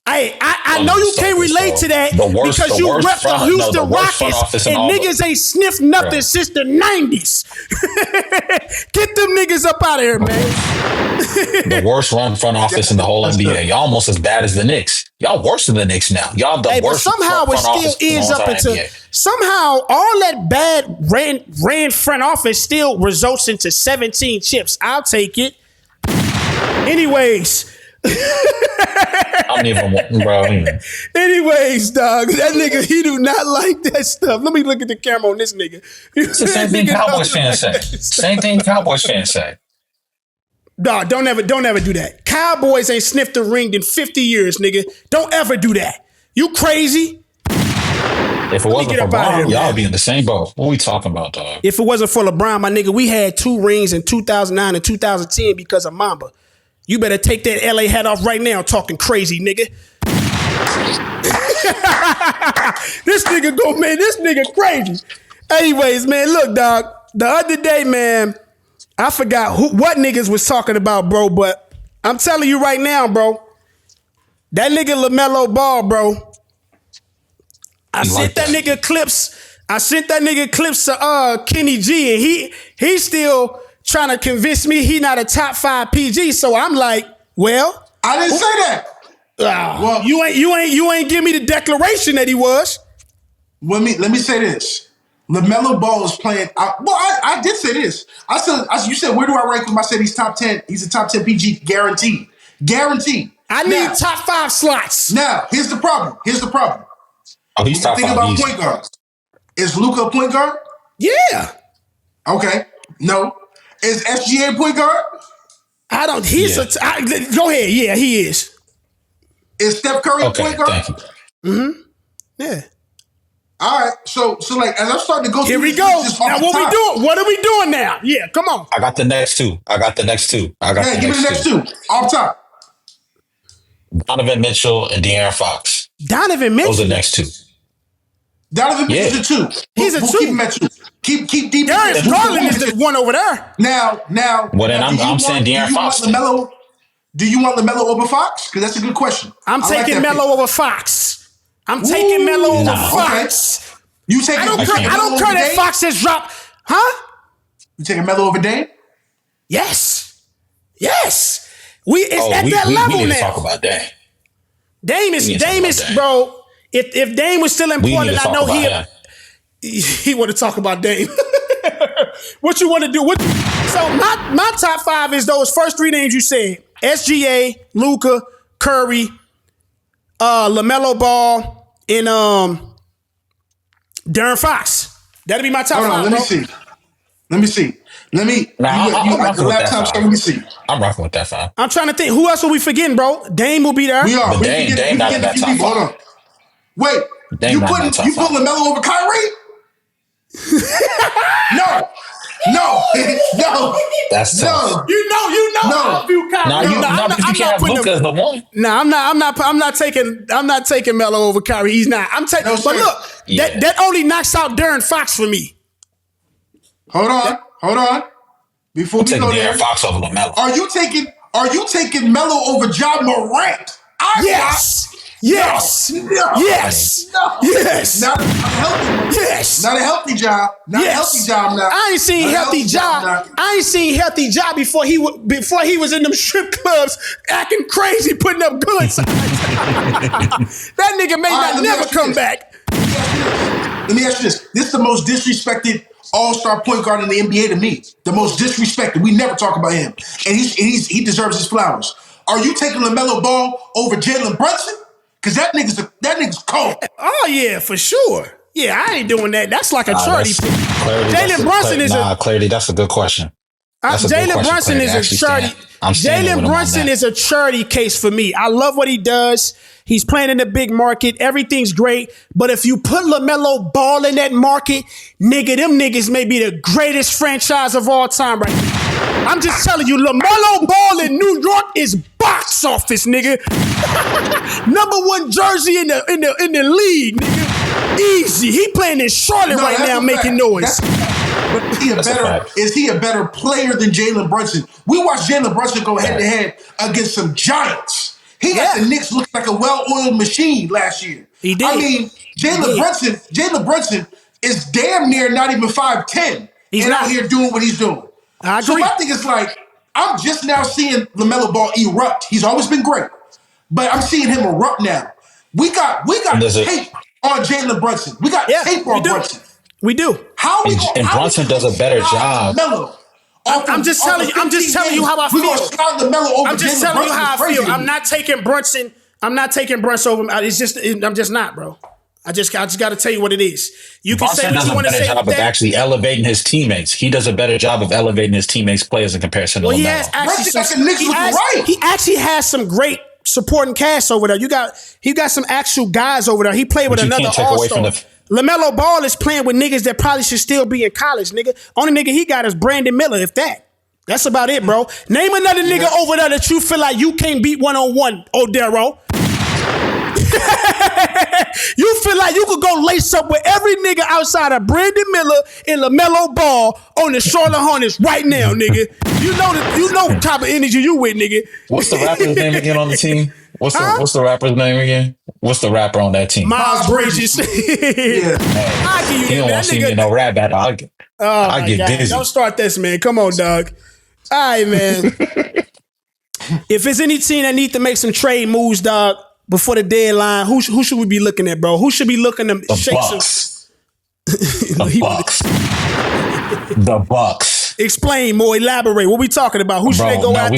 I know you can't relate to that because you rep the Houston Rockets and niggas ain't sniffed nothing since the 90s. Get them niggas up out of here, man. The worst run front office in the whole NBA. Y'all almost as bad as the Knicks. Y'all worse than the Knicks now. Y'all the worst. But somehow it still ends up into somehow all that bad ran front office still results into 17 chips. I'll take it. Anyways. I'm even, bro. Anyways, dog, that nigga, he do not like that stuff. Let me look at the camera on this nigga. It's the same thing Cowboys fans say. Same thing Cowboys fans say. Dog, don't ever do that. Cowboys ain't sniffed a ring in 50 years, nigga. Don't ever do that. You crazy? If it wasn't for LeBron, y'all would be in the same boat. What are we talking about, dog? If it wasn't for LeBron, my nigga, we had 2 rings in 2009 and 2010 because of Mamba. You better take that LA hat off right now, talking crazy, nigga. This nigga crazy. Anyways, man, look, dog. The other day, man, I forgot what niggas was talking about, bro, but I'm telling you right now, bro, that nigga Lamelo Ball, bro, I sent that nigga clips to Kenny G, and he still trying to convince me he not a top 5 PG. So I'm like, well, I didn't say that. Well, you ain't give me the declaration that he was. Let me say this. LaMelo Ball is playing. I did say this. I said you said, where do I rank him? I said he's top 10. He's a top 10 PG guaranteed. I need top 5 slots. Now, here's the problem. Oh, he's top 5. Think about point guards. Is Luka a point guard? Yeah. Okay. No. Is SGA point guard? I don't. He's go ahead. Yeah, he is. Is Steph Curry a point guard? Thank you. Yeah. All right. So like as I'm starting to go Here through we this, go. just Now off what the we top. doing? What are we doing now? Yeah, come on. I got the next two. Hey, give me the next two. Off top. Donovan Mitchell and De'Aaron Fox. Donovan Mitchell. Those are the next two. Donovan Mitchell's a two. He's a We'll two. keep him at two. Keep deep. Darius Garland is the one over there. Now. Well, then I'm saying De'Aaron Fox. Do you want LaMelo over Fox? Because that's a good question. I'm taking Melo over Fox. I'm taking Melo over Fox. Okay. You taking? I don't care that Fox has dropped. Huh? You taking Melo over Dame? Yes. It's at that level we need now. to talk about Dame. Dame is, bro. If Dame was still important, I know he want to talk about Dame. What you want to do? So my top five is those first three names you said: SGA, Luka, Curry, LaMelo Ball, and De'Aaron Fox. That'll be my top five. Let me see. Let me see. I'm rocking with that five. I'm trying to think. Who else are we forgetting, bro? Dame will be there. We are. Dame not in that top Hold on. five. Wait. You put LaMelo over Kyrie? No. That's tough. You know. I view Kyrie. You can't have Luka as the one. No, I'm not taking Melo over Kyrie. He's not. I'm taking. But look, that only knocks out De'Aaron Fox for me. Hold on. Before we go there, De'Aaron Fox over LaMelo. Are you taking Melo over Ja Morant? Yes. Not a healthy job. Not a healthy job now. I ain't seen healthy job. I ain't seen healthy job before he was in them strip clubs acting crazy, putting up goods. That nigga may not never come back. Let me ask you this. This is the most disrespected all-star point guard in the NBA to me. The most disrespected. We never talk about him. And he deserves his flowers. Are you taking LaMelo Ball over Jalen Brunson? Because that nigga's cold. Oh, yeah, for sure. Yeah, I ain't doing that. That's like a charity pick. Jalen Brunson is Clarity, that's a good question. Jalen Brunson is a charity. Jalen Brunson is a charity case for me. I love what he does. He's playing in the big market. Everything's great. But if you put LaMelo Ball in that market, nigga, them niggas may be the greatest franchise of all time right now. I'm just telling you, LaMelo Ball in New York is box office, nigga. Number one jersey in the league, nigga. Easy. He playing in Charlotte right now, making noise. Is he a better player than Jalen Brunson? We watched Jalen Brunson go head to head against some giants. He got the Knicks looking like a well-oiled machine last year. He did. I mean, Jalen Brunson is damn near not even 5'10". He's out here doing what he's doing. I agree. So my thing is like, I'm just now seeing LaMelo Ball erupt. He's always been great, but I'm seeing him erupt now. We got tape on Jalen Brunson. We got tape on Brunson. We do. And Brunson does a better job. I'm just telling you how I feel. I'm just telling you how I feel. I'm not taking Brunson over him. I'm just not, bro. I just got to tell you what it is. You can say what you want to say. He does a better job of actually elevating his teammates. He does a better job of elevating his teammates' players in comparison to LaMelo. He actually has some great supporting cast over there. He got some actual guys over there. He played with another all-star. LaMelo Ball is playing with niggas that probably should still be in college, nigga. Only nigga he got is Brandon Miller, if that. That's about it, bro. Name another nigga over there that you feel like you can't beat one-on-one, Odero. You feel like you could go lace up with every nigga outside of Brandon Miller and LaMelo Ball on the Charlotte Hornets right now, nigga. You know what type of energy you with, nigga. What's the rapper's name again on the team? What's the rapper's name again? What's the rapper on that team? Miles Bridges. Yeah. He don't want to see me in no rap battle. I get dizzy. Don't start this, man. Come on, dog. All right, man. If there's any team that need to make some trade moves, dog, before the deadline, who should we be looking at, bro? Who should be looking to shake Bucks. The Bucks. The Bucks. Explain more. Elaborate. What we talking about? Who should they go after?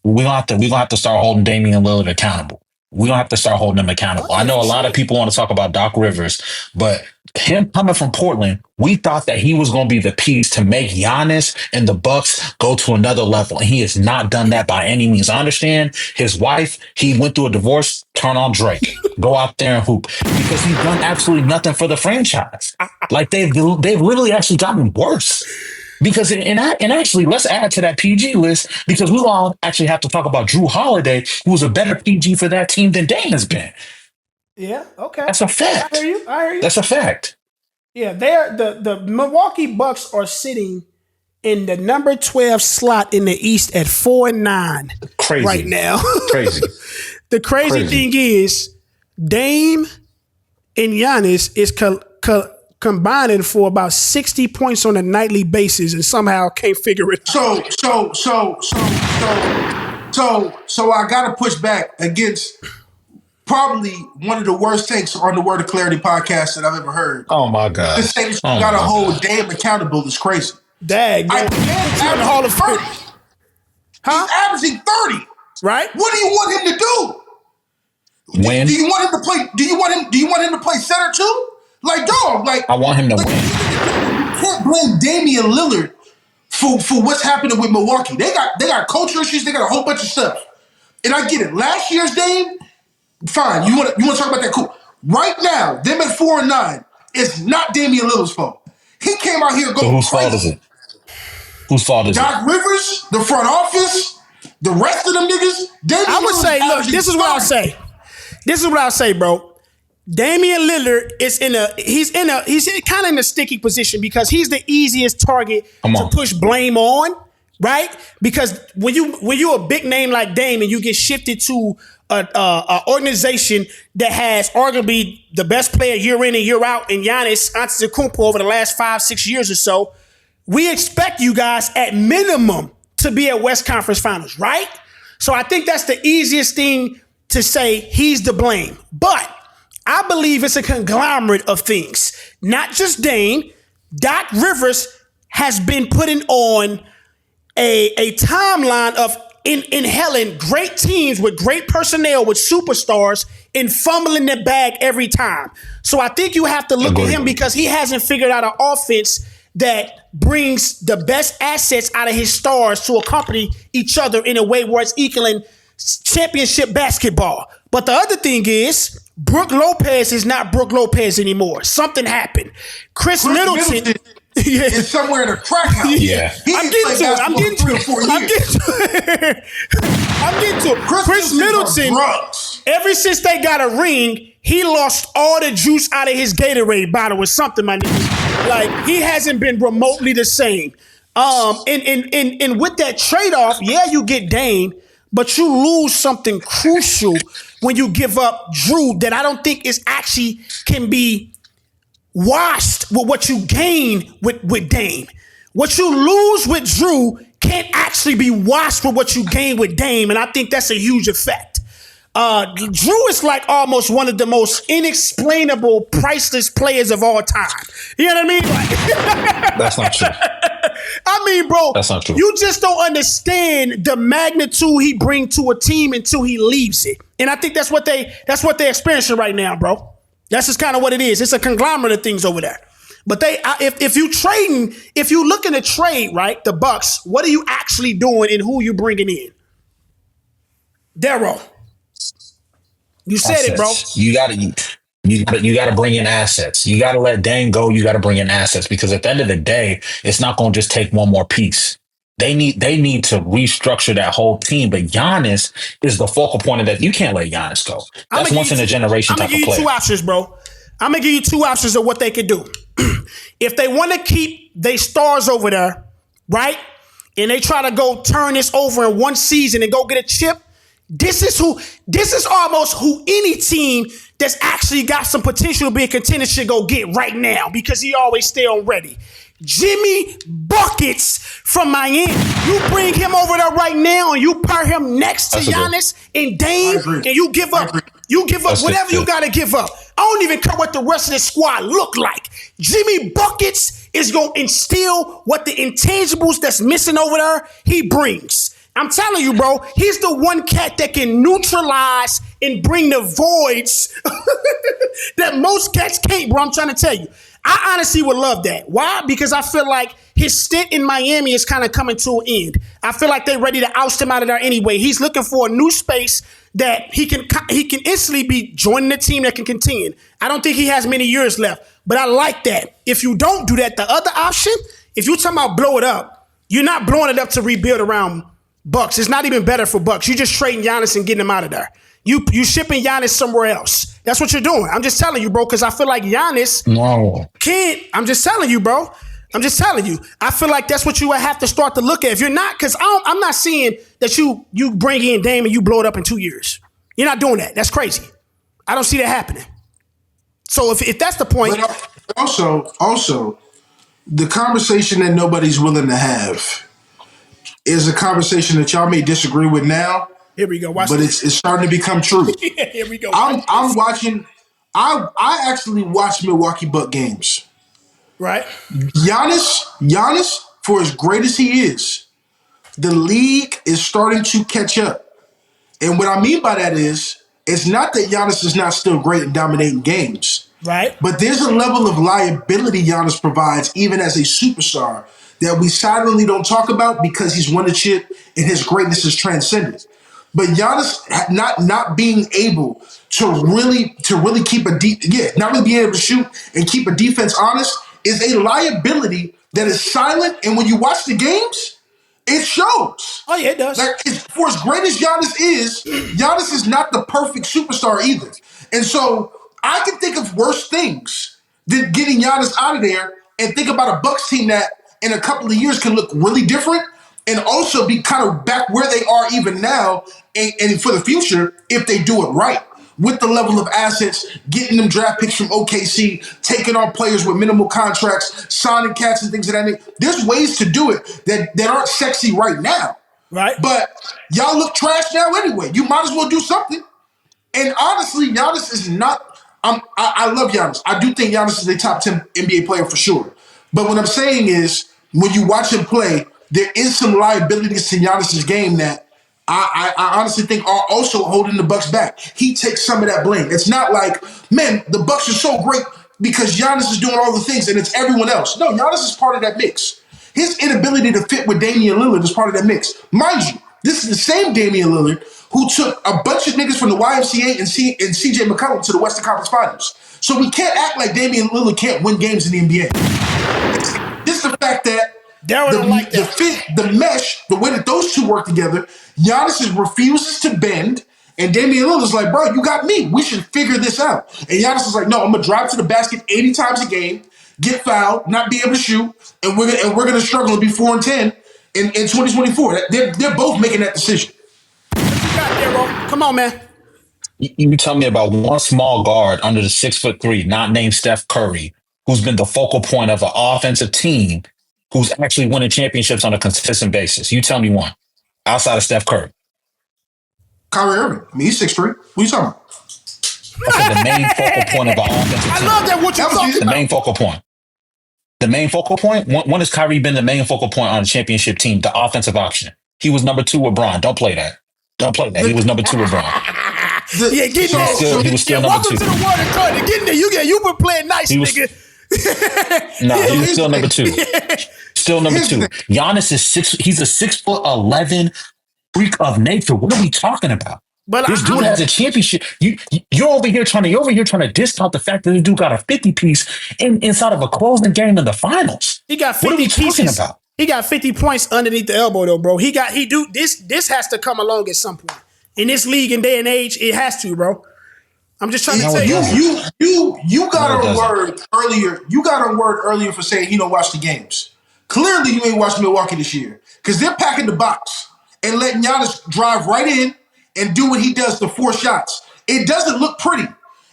We're gonna have to start holding Damian Lillard accountable. We're gonna have to start holding him accountable. I know a lot of people want to talk about Doc Rivers, but him coming from Portland, we thought that he was going to be the piece to make Giannis and the Bucks go to another level, and he has not done that by any means. I understand his wife; he went through a divorce. Turn on Drake, go out there and hoop, because he's done absolutely nothing for the franchise. Like they've literally actually gotten worse. Because and actually, let's add to that PG list, because we all actually have to talk about Drew Holiday, who's a better PG for that team than Dame has been. Yeah, okay. That's a fact. I hear you. That's a fact. Yeah, they're the Milwaukee Bucks are sitting in the number 12 slot in the East at 4-9 Crazy. right now. Crazy. The crazy thing is Dame and Giannis is combining for about 60 points on a nightly basis, and somehow can't figure it out. So I gotta push back against probably one of the worst takes on the Word of Clarity podcast that I've ever heard. Oh my God. This thing gotta hold Dame accountable is crazy. Dag, I in the Hall of Fame. Huh? He's averaging 30. Right? What do you want him to do? Win. Do you want him to play? Do you want him to play center too? Like, dog, like I want him to win. You can't blame Damian Lillard for what's happening with Milwaukee. They got culture issues. They got a whole bunch of stuff. And I get it. Last year's Dame, fine. You want to talk about that? Cool. Right now, them at 4-9, it's not Damian Lillard's fault. He came out here going So whose fault is it? Whose fault is Doc Rivers, the front office, the rest of them niggas. I would say, look, this is what I'll say. This is what I'll say, bro. Damian Lillard is he's kind of in a sticky position because he's the easiest target to push blame on, right? Because when you're a big name like Dame and you get shifted to an organization that has arguably the best player year in and year out in Giannis Antetokounmpo over the last 5-6 years or so, we expect you guys at minimum to be at West Conference Finals, right? So I think that's the easiest thing to say he's to blame. But I believe it's a conglomerate of things. Not just Dame. Doc Rivers has been putting on a timeline of inhaling great teams with great personnel, with superstars, and fumbling the bag every time. So I think you have to look at him because he hasn't figured out an offense that brings the best assets out of his stars to accompany each other in a way where it's equaling championship basketball. But the other thing is, Brook Lopez is not Brook Lopez anymore. Something happened. Chris Middleton is somewhere in a crack house. Yeah. I'm getting to it. Chris Middleton, ever since they got a ring, he lost all the juice out of his Gatorade bottle or something, my nigga. Like, he hasn't been remotely the same. And with that trade-off, yeah, you get Dame, but you lose something crucial when you give up Drew that I don't think is actually can be washed with what you gain with Dame. What you lose with Drew can't actually be washed with what you gain with Dame, and I think that's a huge effect. Drew is like almost one of the most inexplainable, priceless players of all time. You know what I mean? Like, that's not true. I mean, bro, that's not true. You just don't understand the magnitude he brings to a team until he leaves it. And I think that's what they're experiencing right now, bro. That's just kind of what it is. It's a conglomerate of things over there. But if you looking to trade, right, the Bucks, what are you actually doing and who you bringing in? Darryl, you said assets. It, bro. You got to bring in assets. You got to let Dame go. You got to bring in assets because at the end of the day, it's not going to just take one more piece. They need to restructure that whole team. But Giannis is the focal point of that. You can't let Giannis go. That's once in a generation type of player. I'm going to give you 2 options, bro. I'm going to give you 2 options of what they could do. If they want to keep their stars over there, right, and they try to go turn this over in one season and go get a chip, this is almost who any team that's actually got some potential to be a contender should go get right now because he always stay on ready. Jimmy Buckets from Miami. You bring him over there right now and you pair him next to Giannis and Dame and you give up whatever you got to give up. I don't even care what the rest of the squad look like. Jimmy Buckets is going to instill what the intangibles that's missing over there he brings. I'm telling you, bro, he's the one cat that can neutralize and bring the voids that most cats can't, bro. I'm trying to tell you. I honestly would love that. Why? Because I feel like his stint in Miami is kind of coming to an end. I feel like they're ready to oust him out of there anyway. He's looking for a new space that he can instantly be joining a team that can continue. I don't think he has many years left, but I like that. If you don't do that, the other option, if you're talking about blow it up, you're not blowing it up to rebuild around Bucks. It's not even better for Bucks. You're just trading Giannis and getting him out of there. You shipping Giannis somewhere else. That's what you're doing. I'm just telling you, bro, because I feel like Giannis can't. I'm just telling you, bro. I'm just telling you. I feel like that's what you would have to start to look at. If you're not, because I'm not seeing that you bring in Dame and you blow it up in 2 years. You're not doing that. That's crazy. I don't see that happening. So if that's the point. But also, the conversation that nobody's willing to have is a conversation that y'all may disagree with now. Here we go. But it's starting to become true. Here we go. I'm watching. I actually watch Milwaukee Bucks games. Right. Giannis, for as great as he is, the league is starting to catch up. And what I mean by that is, it's not that Giannis is not still great at dominating games. Right. But there's a level of liability Giannis provides, even as a superstar, that we silently don't talk about because he's won a chip and his greatness is transcendent. But Giannis not being able to really keep not really being able to shoot and keep a defense honest is a liability that is silent. And when you watch the games, it shows. Oh yeah, it does. Like for as great as Giannis is not the perfect superstar either. And so I can think of worse things than getting Giannis out of there and think about a Bucks team that in a couple of years can look really different and also be kind of back where they are even now and for the future if they do it right. With the level of assets, getting them draft picks from OKC, taking on players with minimal contracts, signing cats and things of that nature. There's ways to do it that aren't sexy right now. Right. But y'all look trash now anyway. You might as well do something. And honestly, Giannis is not I love Giannis. I do think Giannis is a top 10 NBA player for sure. But what I'm saying is, when you watch him play, there is some liabilities to Giannis's game that I honestly think are also holding the Bucks back. He takes some of that blame. It's not like, man, the Bucks are so great because Giannis is doing all the things and it's everyone else. No, Giannis is part of that mix. His inability to fit with Damian Lillard is part of that mix. Mind you, this is the same Damian Lillard who took a bunch of niggas from the YMCA and CJ McCollum to the Western Conference Finals. So we can't act like Damian Lillard can't win games in the NBA. It's the fact that the fit, the mesh, the way that those two work together, Giannis refuses to bend, and Damian Lillard's like, bro, you got me. We should figure this out. And Giannis is like, no, I'm gonna drive to the basket 80 times a game, get fouled, not be able to shoot, and we're gonna struggle to be 4-10 in 2024. They're both making that decision. What you got there, bro? Come on, man. You tell me about one small guard under the 6'3", not named Steph Curry, who's been the focal point of an offensive team who's actually winning championships on a consistent basis. You tell me one. Outside of Steph Curry. Kyrie Irving. I mean, he's 6'3". What are you talking about? Okay, the main focal point of an offensive team. I love that what you're talking about. The main focal point. The main focal point? When has Kyrie been the main focal point on a championship team? The offensive option. He was number 2 with Bron. Don't play that. Don't play that. He was number 2 with Bron. He was still number 2. Welcome to the water toilet. Get in there. You been playing nice, nigga. No, he was still number 2. Still number 2. Giannis is he's a 6'11" freak of nature. What are we talking about? But this dude has a championship. You're over here trying to discount the fact that this dude got a 50 piece inside of a closing game in the finals. He got 50 what are we pieces. talking about? He got 50 points underneath the elbow though, bro. This has to come along at some point. In this league and day and age, it has to, bro. I'm just trying to tell you. You got on word earlier. You got on word earlier for saying you don't watch the games. Clearly, you ain't watched Milwaukee this year because they're packing the box and letting Giannis drive right in and do what he does to 4 shots. It doesn't look pretty.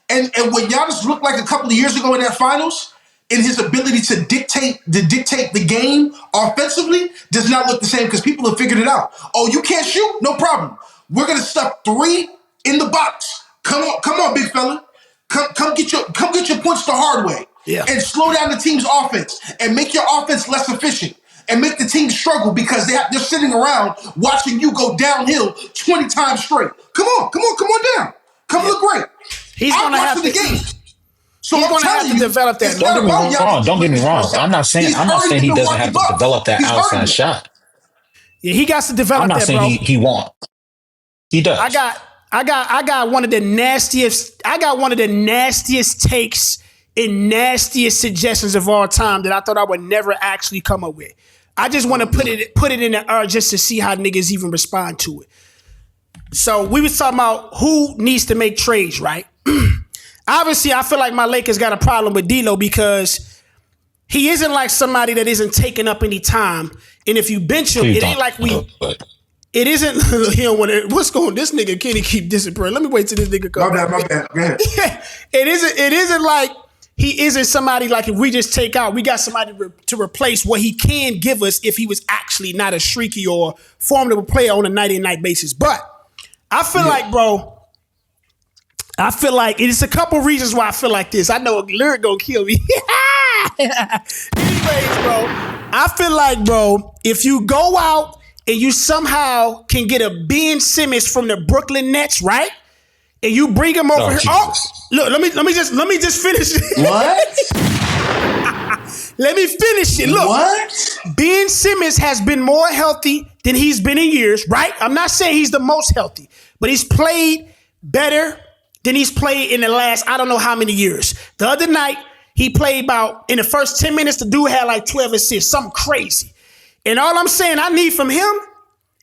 And what Giannis looked like a couple of years ago in that finals, in his ability to dictate the game offensively, does not look the same because people have figured it out. Oh, you can't shoot? No problem. We're gonna stuff 3 in the box. Come on, big fella. Come get your points the hard way. Yeah. And slow down the team's offense and make your offense less efficient and make the team struggle because they're sitting around watching you go downhill 20 times straight. Come on down. Come look great. He's gonna have to. going to have to develop that. Don't get me wrong. Don't get me wrong. I'm not saying he doesn't have to develop that outside shot. Yeah, he got to develop I'm not that, saying bro. he won't. He does. I got one of the nastiest. I got one of the nastiest takes and nastiest suggestions of all time that I thought I would never actually come up with. I just want to put it in the air just to see how niggas even respond to it. So we was talking about who needs to make trades, right? Obviously, I feel like my Lakers got a problem with D'Lo because he isn't like somebody that isn't taking up any time. And if you bench him, it ain't like it isn't. He don't want to. What's going on? This nigga Kenny keep disappearing. Let me wait till this nigga comes. My bad. Go ahead. It isn't like he isn't somebody like if we just take out, we got somebody to replace what he can give us if he was actually not a streaky or formidable player on a night-in-night basis. But I feel like, bro, it's a couple reasons why I feel like this. I know Lyric gonna kill me. Anyways, bro, I feel like, bro, if you go out and you somehow can get a Ben Simmons from the Brooklyn Nets, right? And you bring him over here. Oh, look, let me just finish it. What? Let me finish it. Look, what? Ben Simmons has been more healthy than he's been in years, right? I'm not saying he's the most healthy, but he's played better than he's played in the last, I don't know how many years. The other night, he played about, in the first 10 minutes, the dude had like 12 assists, something crazy. And all I'm saying I need from him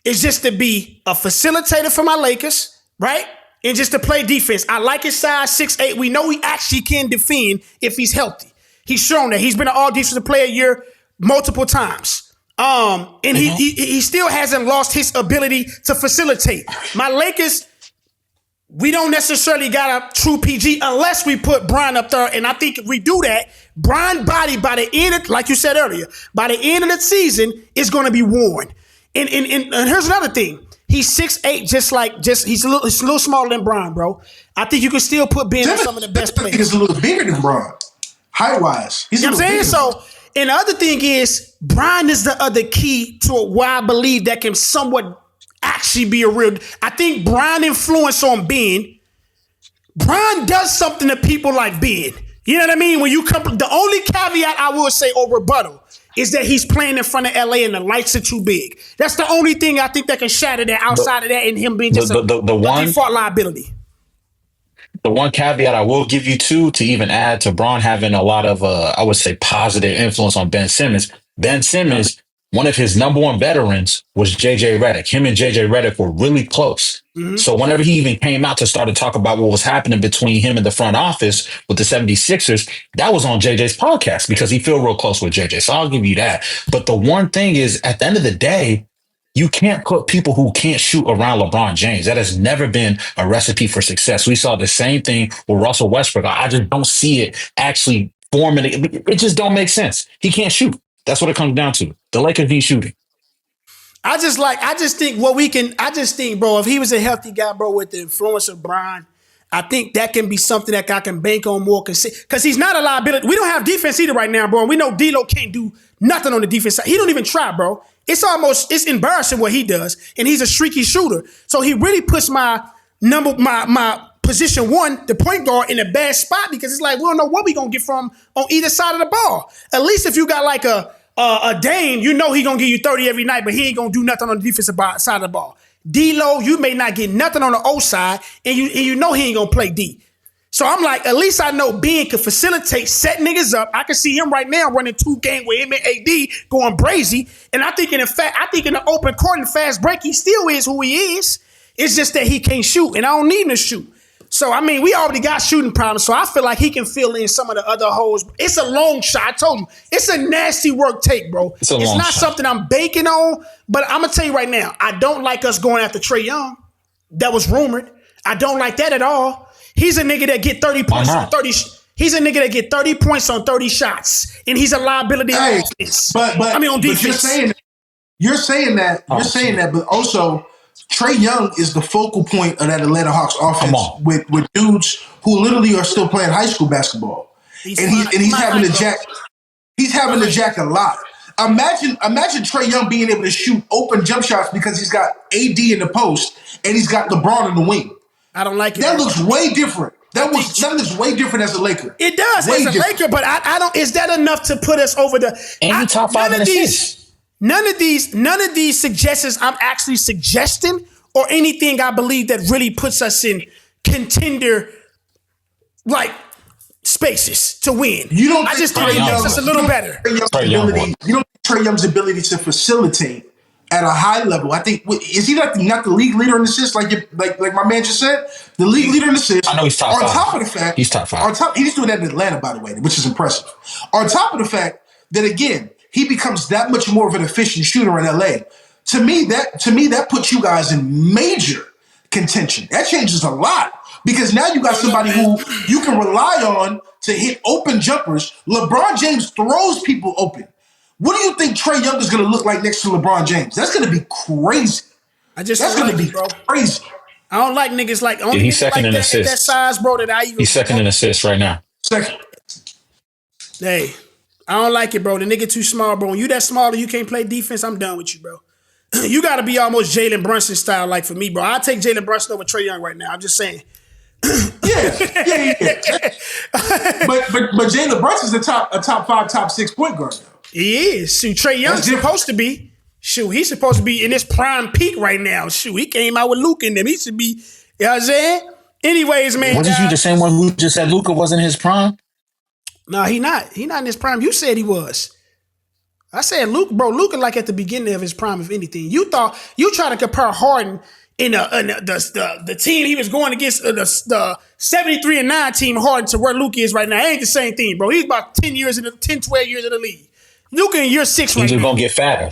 is just to be a facilitator for my Lakers, right? And just to play defense. I like his size, 6'8". We know he actually can defend if he's healthy. He's shown that. He's been an all-defensive player a year multiple times. And he still hasn't lost his ability to facilitate. My Lakers, we don't necessarily got a true PG unless we put Bron up there. And I think if we do that, Bron body by the end of, like you said earlier, by the end of the season is going to be worn. And here's another thing. He's 6'8", he's a little smaller than Bron, bro. I think you can still put Ben on some of the best players. He's a little bigger than Bron, height-wise. You know what I'm saying? So, and the other thing is, Bron is the other key to why I believe that can somewhat actually be a real. I think Bron influence on Ben. Bron does something to people like Ben. You know what I mean? When you come, the only caveat I will say or rebuttal is that he's playing in front of LA and the lights are too big. That's the only thing I think that can shatter that outside of that and him being just a default liability. The one caveat I will give you to even add to Bron having a lot of, I would say, positive influence on Ben Simmons. Ben Simmons, one of his number one veterans was JJ Redick. Him and JJ Redick were really close. Mm-hmm. So whenever he even came out to start to talk about what was happening between him and the front office with the 76ers, that was on JJ's podcast because he feel real close with JJ. So I'll give you that. But the one thing is, at the end of the day, you can't put people who can't shoot around LeBron James. That has never been a recipe for success. We saw the same thing with Russell Westbrook. I just don't see it actually forming. It just don't make sense. He can't shoot. That's what it comes down to. The Lakers need shooting. I just think, bro, if he was a healthy guy, bro, with the influence of Bron, I think that can be something that I can bank on more. Because he's not a liability. We don't have defense either right now, bro. And we know D'Lo can't do nothing on the defense side. He don't even try, bro. It's embarrassing what he does. And he's a streaky shooter. So he really puts my position one, the point guard, in a bad spot because it's like, we don't know what we going to get from on either side of the ball. At least if you got like a Dame, you know he going to give you 30 every night, but he ain't going to do nothing on the defensive side of the ball. D'Lo, you may not get nothing on the O side, and you know he ain't going to play D. So I'm like, at least I know Ben can facilitate, set niggas up. I can see him right now running 2 games with him and AD going brazy. And I think in the open court and fast break, he still is who he is. It's just that he can't shoot, and I don't need him to shoot. So, I mean, we already got shooting problems, so I feel like he can fill in some of the other holes. It's a long shot. I told you. It's a nasty work take, bro. It's not something I'm banking on, but I'm going to tell you right now, I don't like us going after Trae Young. That was rumored. I don't like that at all. He's a nigga that get 30 points on 30. He's a nigga that get 30 points on 30 shots, and he's a liability on offense. But on defense. You're saying that, but also Trae Young is the focal point of that Atlanta Hawks offense with dudes who literally are still playing high school basketball, he's having to jack. He's having to jack a lot. Imagine Trae Young being able to shoot open jump shots because he's got AD in the post and he's got LeBron in the wing. I don't like it. That looks way different. That is way different as a Laker. It does way as a different. Laker, but I don't. Is that enough to put us over the? And he top 5 in assists. None of these suggestions I'm actually suggesting, or anything I believe that really puts us in contender like spaces to win. You don't. I just think it makes us a little better. You don't think Trae Young's ability to facilitate at a high level. I think is he not the league leader in assists like my man just said? The league leader in assists. I know he's top 5. On top of the fact he's top 5. He's doing that in Atlanta, by the way, which is impressive. On top of the fact that again he becomes that much more of an efficient shooter in LA. To me, that puts you guys in major contention. That changes a lot because now you got somebody who you can rely on to hit open jumpers. LeBron James throws people open. What do you think Trae Young is going to look like next to LeBron James? That's going to be crazy. That's going to be crazy. I don't like niggas like he's second in assists. That size, bro. He's second in assists right now. Second. Hey, I don't like it, bro. The nigga too small, bro. When you that small and you can't play defense, I'm done with you, bro. You got to be almost Jalen Brunson style, like for me, bro. I'll take Jalen Brunson over Trae Young right now. I'm just saying. Yeah. But Jalen Brunson's a top 5, top 6 point guard, though. He is. Shoot, Trae Young's supposed to be. Shoot, he's supposed to be in his prime peak right now. Shoot, he came out with Luka in them. He should be, you know what I'm saying? Anyways, man. Wasn't you the same one who just said Luka wasn't his prime? No, he not. He not in his prime. You said he was. I said Luka, bro. Luka like at the beginning of his prime, if anything. You try to compare Harden in the team he was going against the 73-9 team Harden to where Luka is right now. It ain't the same thing, bro. He's about 10, 12 years in the league. Luka in year 6 right now. He's just gonna get fatter.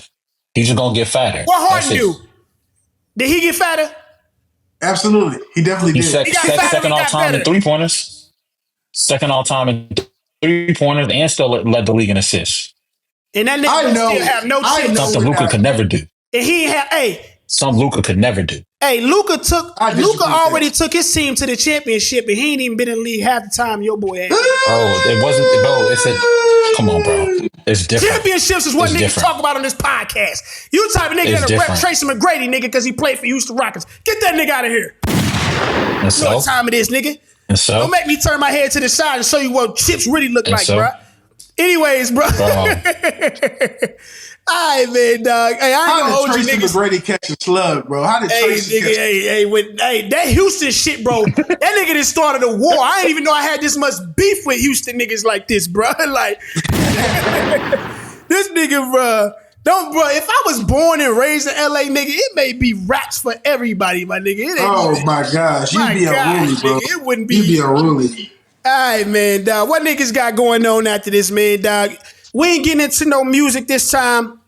He's just gonna get fatter. What Harden do? Did he get fatter? Absolutely. He definitely did. Second all time in 3-pointers. Second all time in 3-pointers and still led the league in assists. And that nigga still have no chance. Something Luka could never do. And he ain't have, something Luka could never do. Hey, Luka already took his team to the championship, and he ain't even been in the league half the time your boy had. It wasn't, bro. Come on, bro. It's different. Championships is what niggas talk about on this podcast. You the type of nigga that'll rep Tracy McGrady, nigga, because he played for Houston Rockets. Get that nigga out of here. And you know what time it is, nigga. And so? Don't make me turn my head to the side and show you what chips really look like, bro. Anyways, bro. All right, man, dog. Hey, I ain't gonna hold you niggas. How did Tracy McGrady catch a slug, bro? How did Tracy catch that Houston shit, bro. That nigga done started a war. I didn't even know I had this much beef with Houston niggas like this, bro. Like, this nigga, bro. If I was born and raised in LA, nigga, it may be raps for everybody, my nigga. My gosh. You'd be unruly, bro. Nigga, it wouldn't be. You'd be unruly. All right, man, dog. What niggas got going on after this, man, dog? We ain't getting into no music this time.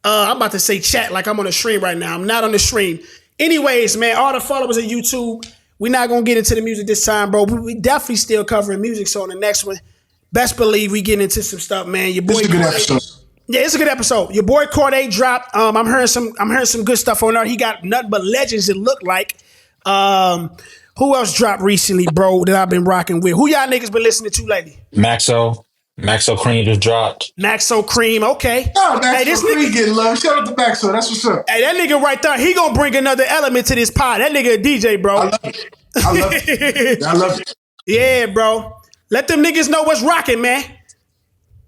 I'm about to say chat like I'm on the stream right now. I'm not on the stream. Anyways, man, all the followers of YouTube, we're not going to get into the music this time, bro. We definitely still covering music. So on the next one, best believe we get into some stuff, man. Your boy, it's a good episode. Yeah, it's a good episode. Your boy Corday dropped. I'm hearing some good stuff on there. He got nothing but legends, it looked like. Who else dropped recently, bro, that I've been rocking with? Who y'all niggas been listening to lately? Maxo Cream just dropped. Maxo Cream, okay. Oh, Maxo Cream getting love. Shout out to Maxo. That's what's up. Hey, that nigga right there, he gonna bring another element to this pod. That nigga a DJ, bro. I love it. Yeah, bro. Let them niggas know what's rocking, man.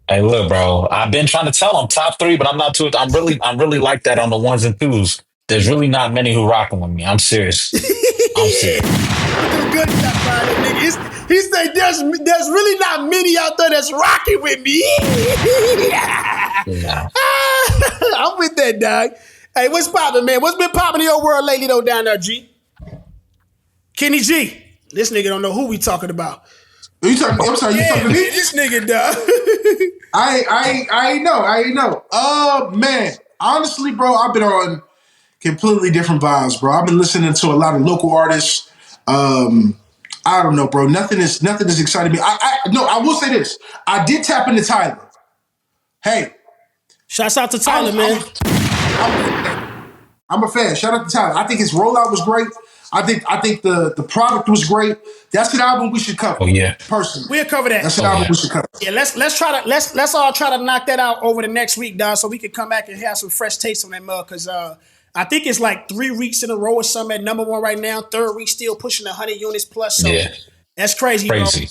Hey, look, bro. I've been trying to tell them top 3, but I'm not too. I'm really like that on the 1s and 2s. There's really not many who rocking with me. I'm serious. I'm serious. Good stuff, nigga. He said there's really not many out there that's rocking with me. Yeah. I'm with that, dog. Hey, what's poppin', man? What's been poppin' in your world lately, though, down there, G? Kenny G. This nigga don't know who we talking about. I'm sorry, you talking to me? This nigga, dog. I know. Man. Honestly, bro, I've been on completely different vibes, bro. I've been listening to a lot of local artists. I don't know, bro. Nothing is exciting me. I will say this. I did tap into Tyler. Hey. Shouts out to Tyler, man. I'm a fan. Shout out to Tyler. I think his rollout was great. I think the product was great. That's an album we should cover. Oh yeah. Personally. We'll cover that. That's an album we should cover. Yeah, let's all try to knock that out over the next week, dog, so we can come back and have some fresh taste on that mug, because I think it's like 3 weeks in a row or something at number 1 right now. 3rd week still pushing 100 units plus. So That's crazy, bro. Crazy.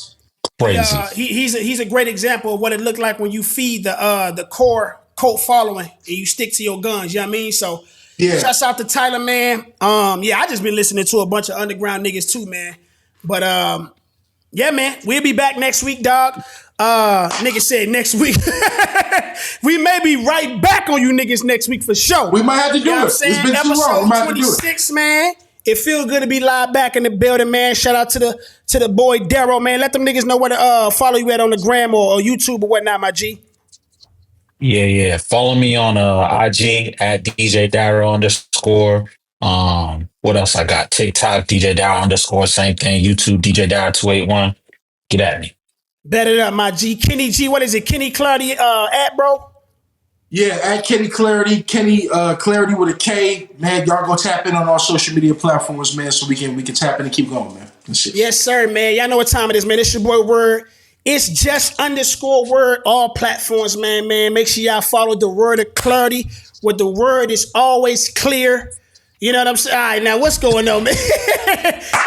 Crazy. He's a great example of what it looked like when you feed the core cult following and you stick to your guns. You know what I mean? So Yeah. shouts out to Tyler, man. Yeah, I just been listening to a bunch of underground niggas too, man. But yeah, man, we'll be back next week, dog. Nigga said next week. We may be right back on you niggas next week for sure. We might have to do You know it. what I'm saying? It's been too Episode long. We might have to do it. 26, man. It feels good to be live back in the building, man. Shout out to the boy Daryl, man. Let them niggas know where to follow you at on the gram or YouTube or whatnot, my G. Yeah. Follow me on IG at DJ Darrow underscore. What else I got? TikTok, DJ Darrow underscore, same thing. YouTube, DJ Darrow 281. Get at me. Bet it up, my G. Kenny G, what is it? Kenny Clarity at, bro? Yeah, at Kenny Clarity, Clarity with a K, man. Y'all go tap in on our social media platforms, man, so we can tap in and keep going, man. Yes, sir, man. Y'all know what time it is, man. It's your boy Word. It's just underscore Word, all platforms, man. Make sure y'all follow the Word of Clarity, where the word is always clear. You know what I'm saying? All right, now what's going on, man?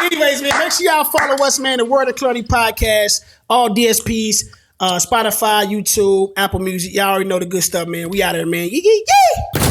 Anyways, man, make sure y'all follow us, man. The Word of Clarity podcast, all DSPs. Spotify, YouTube, Apple Music. Y'all already know the good stuff, man. We out of there, man. Yeah.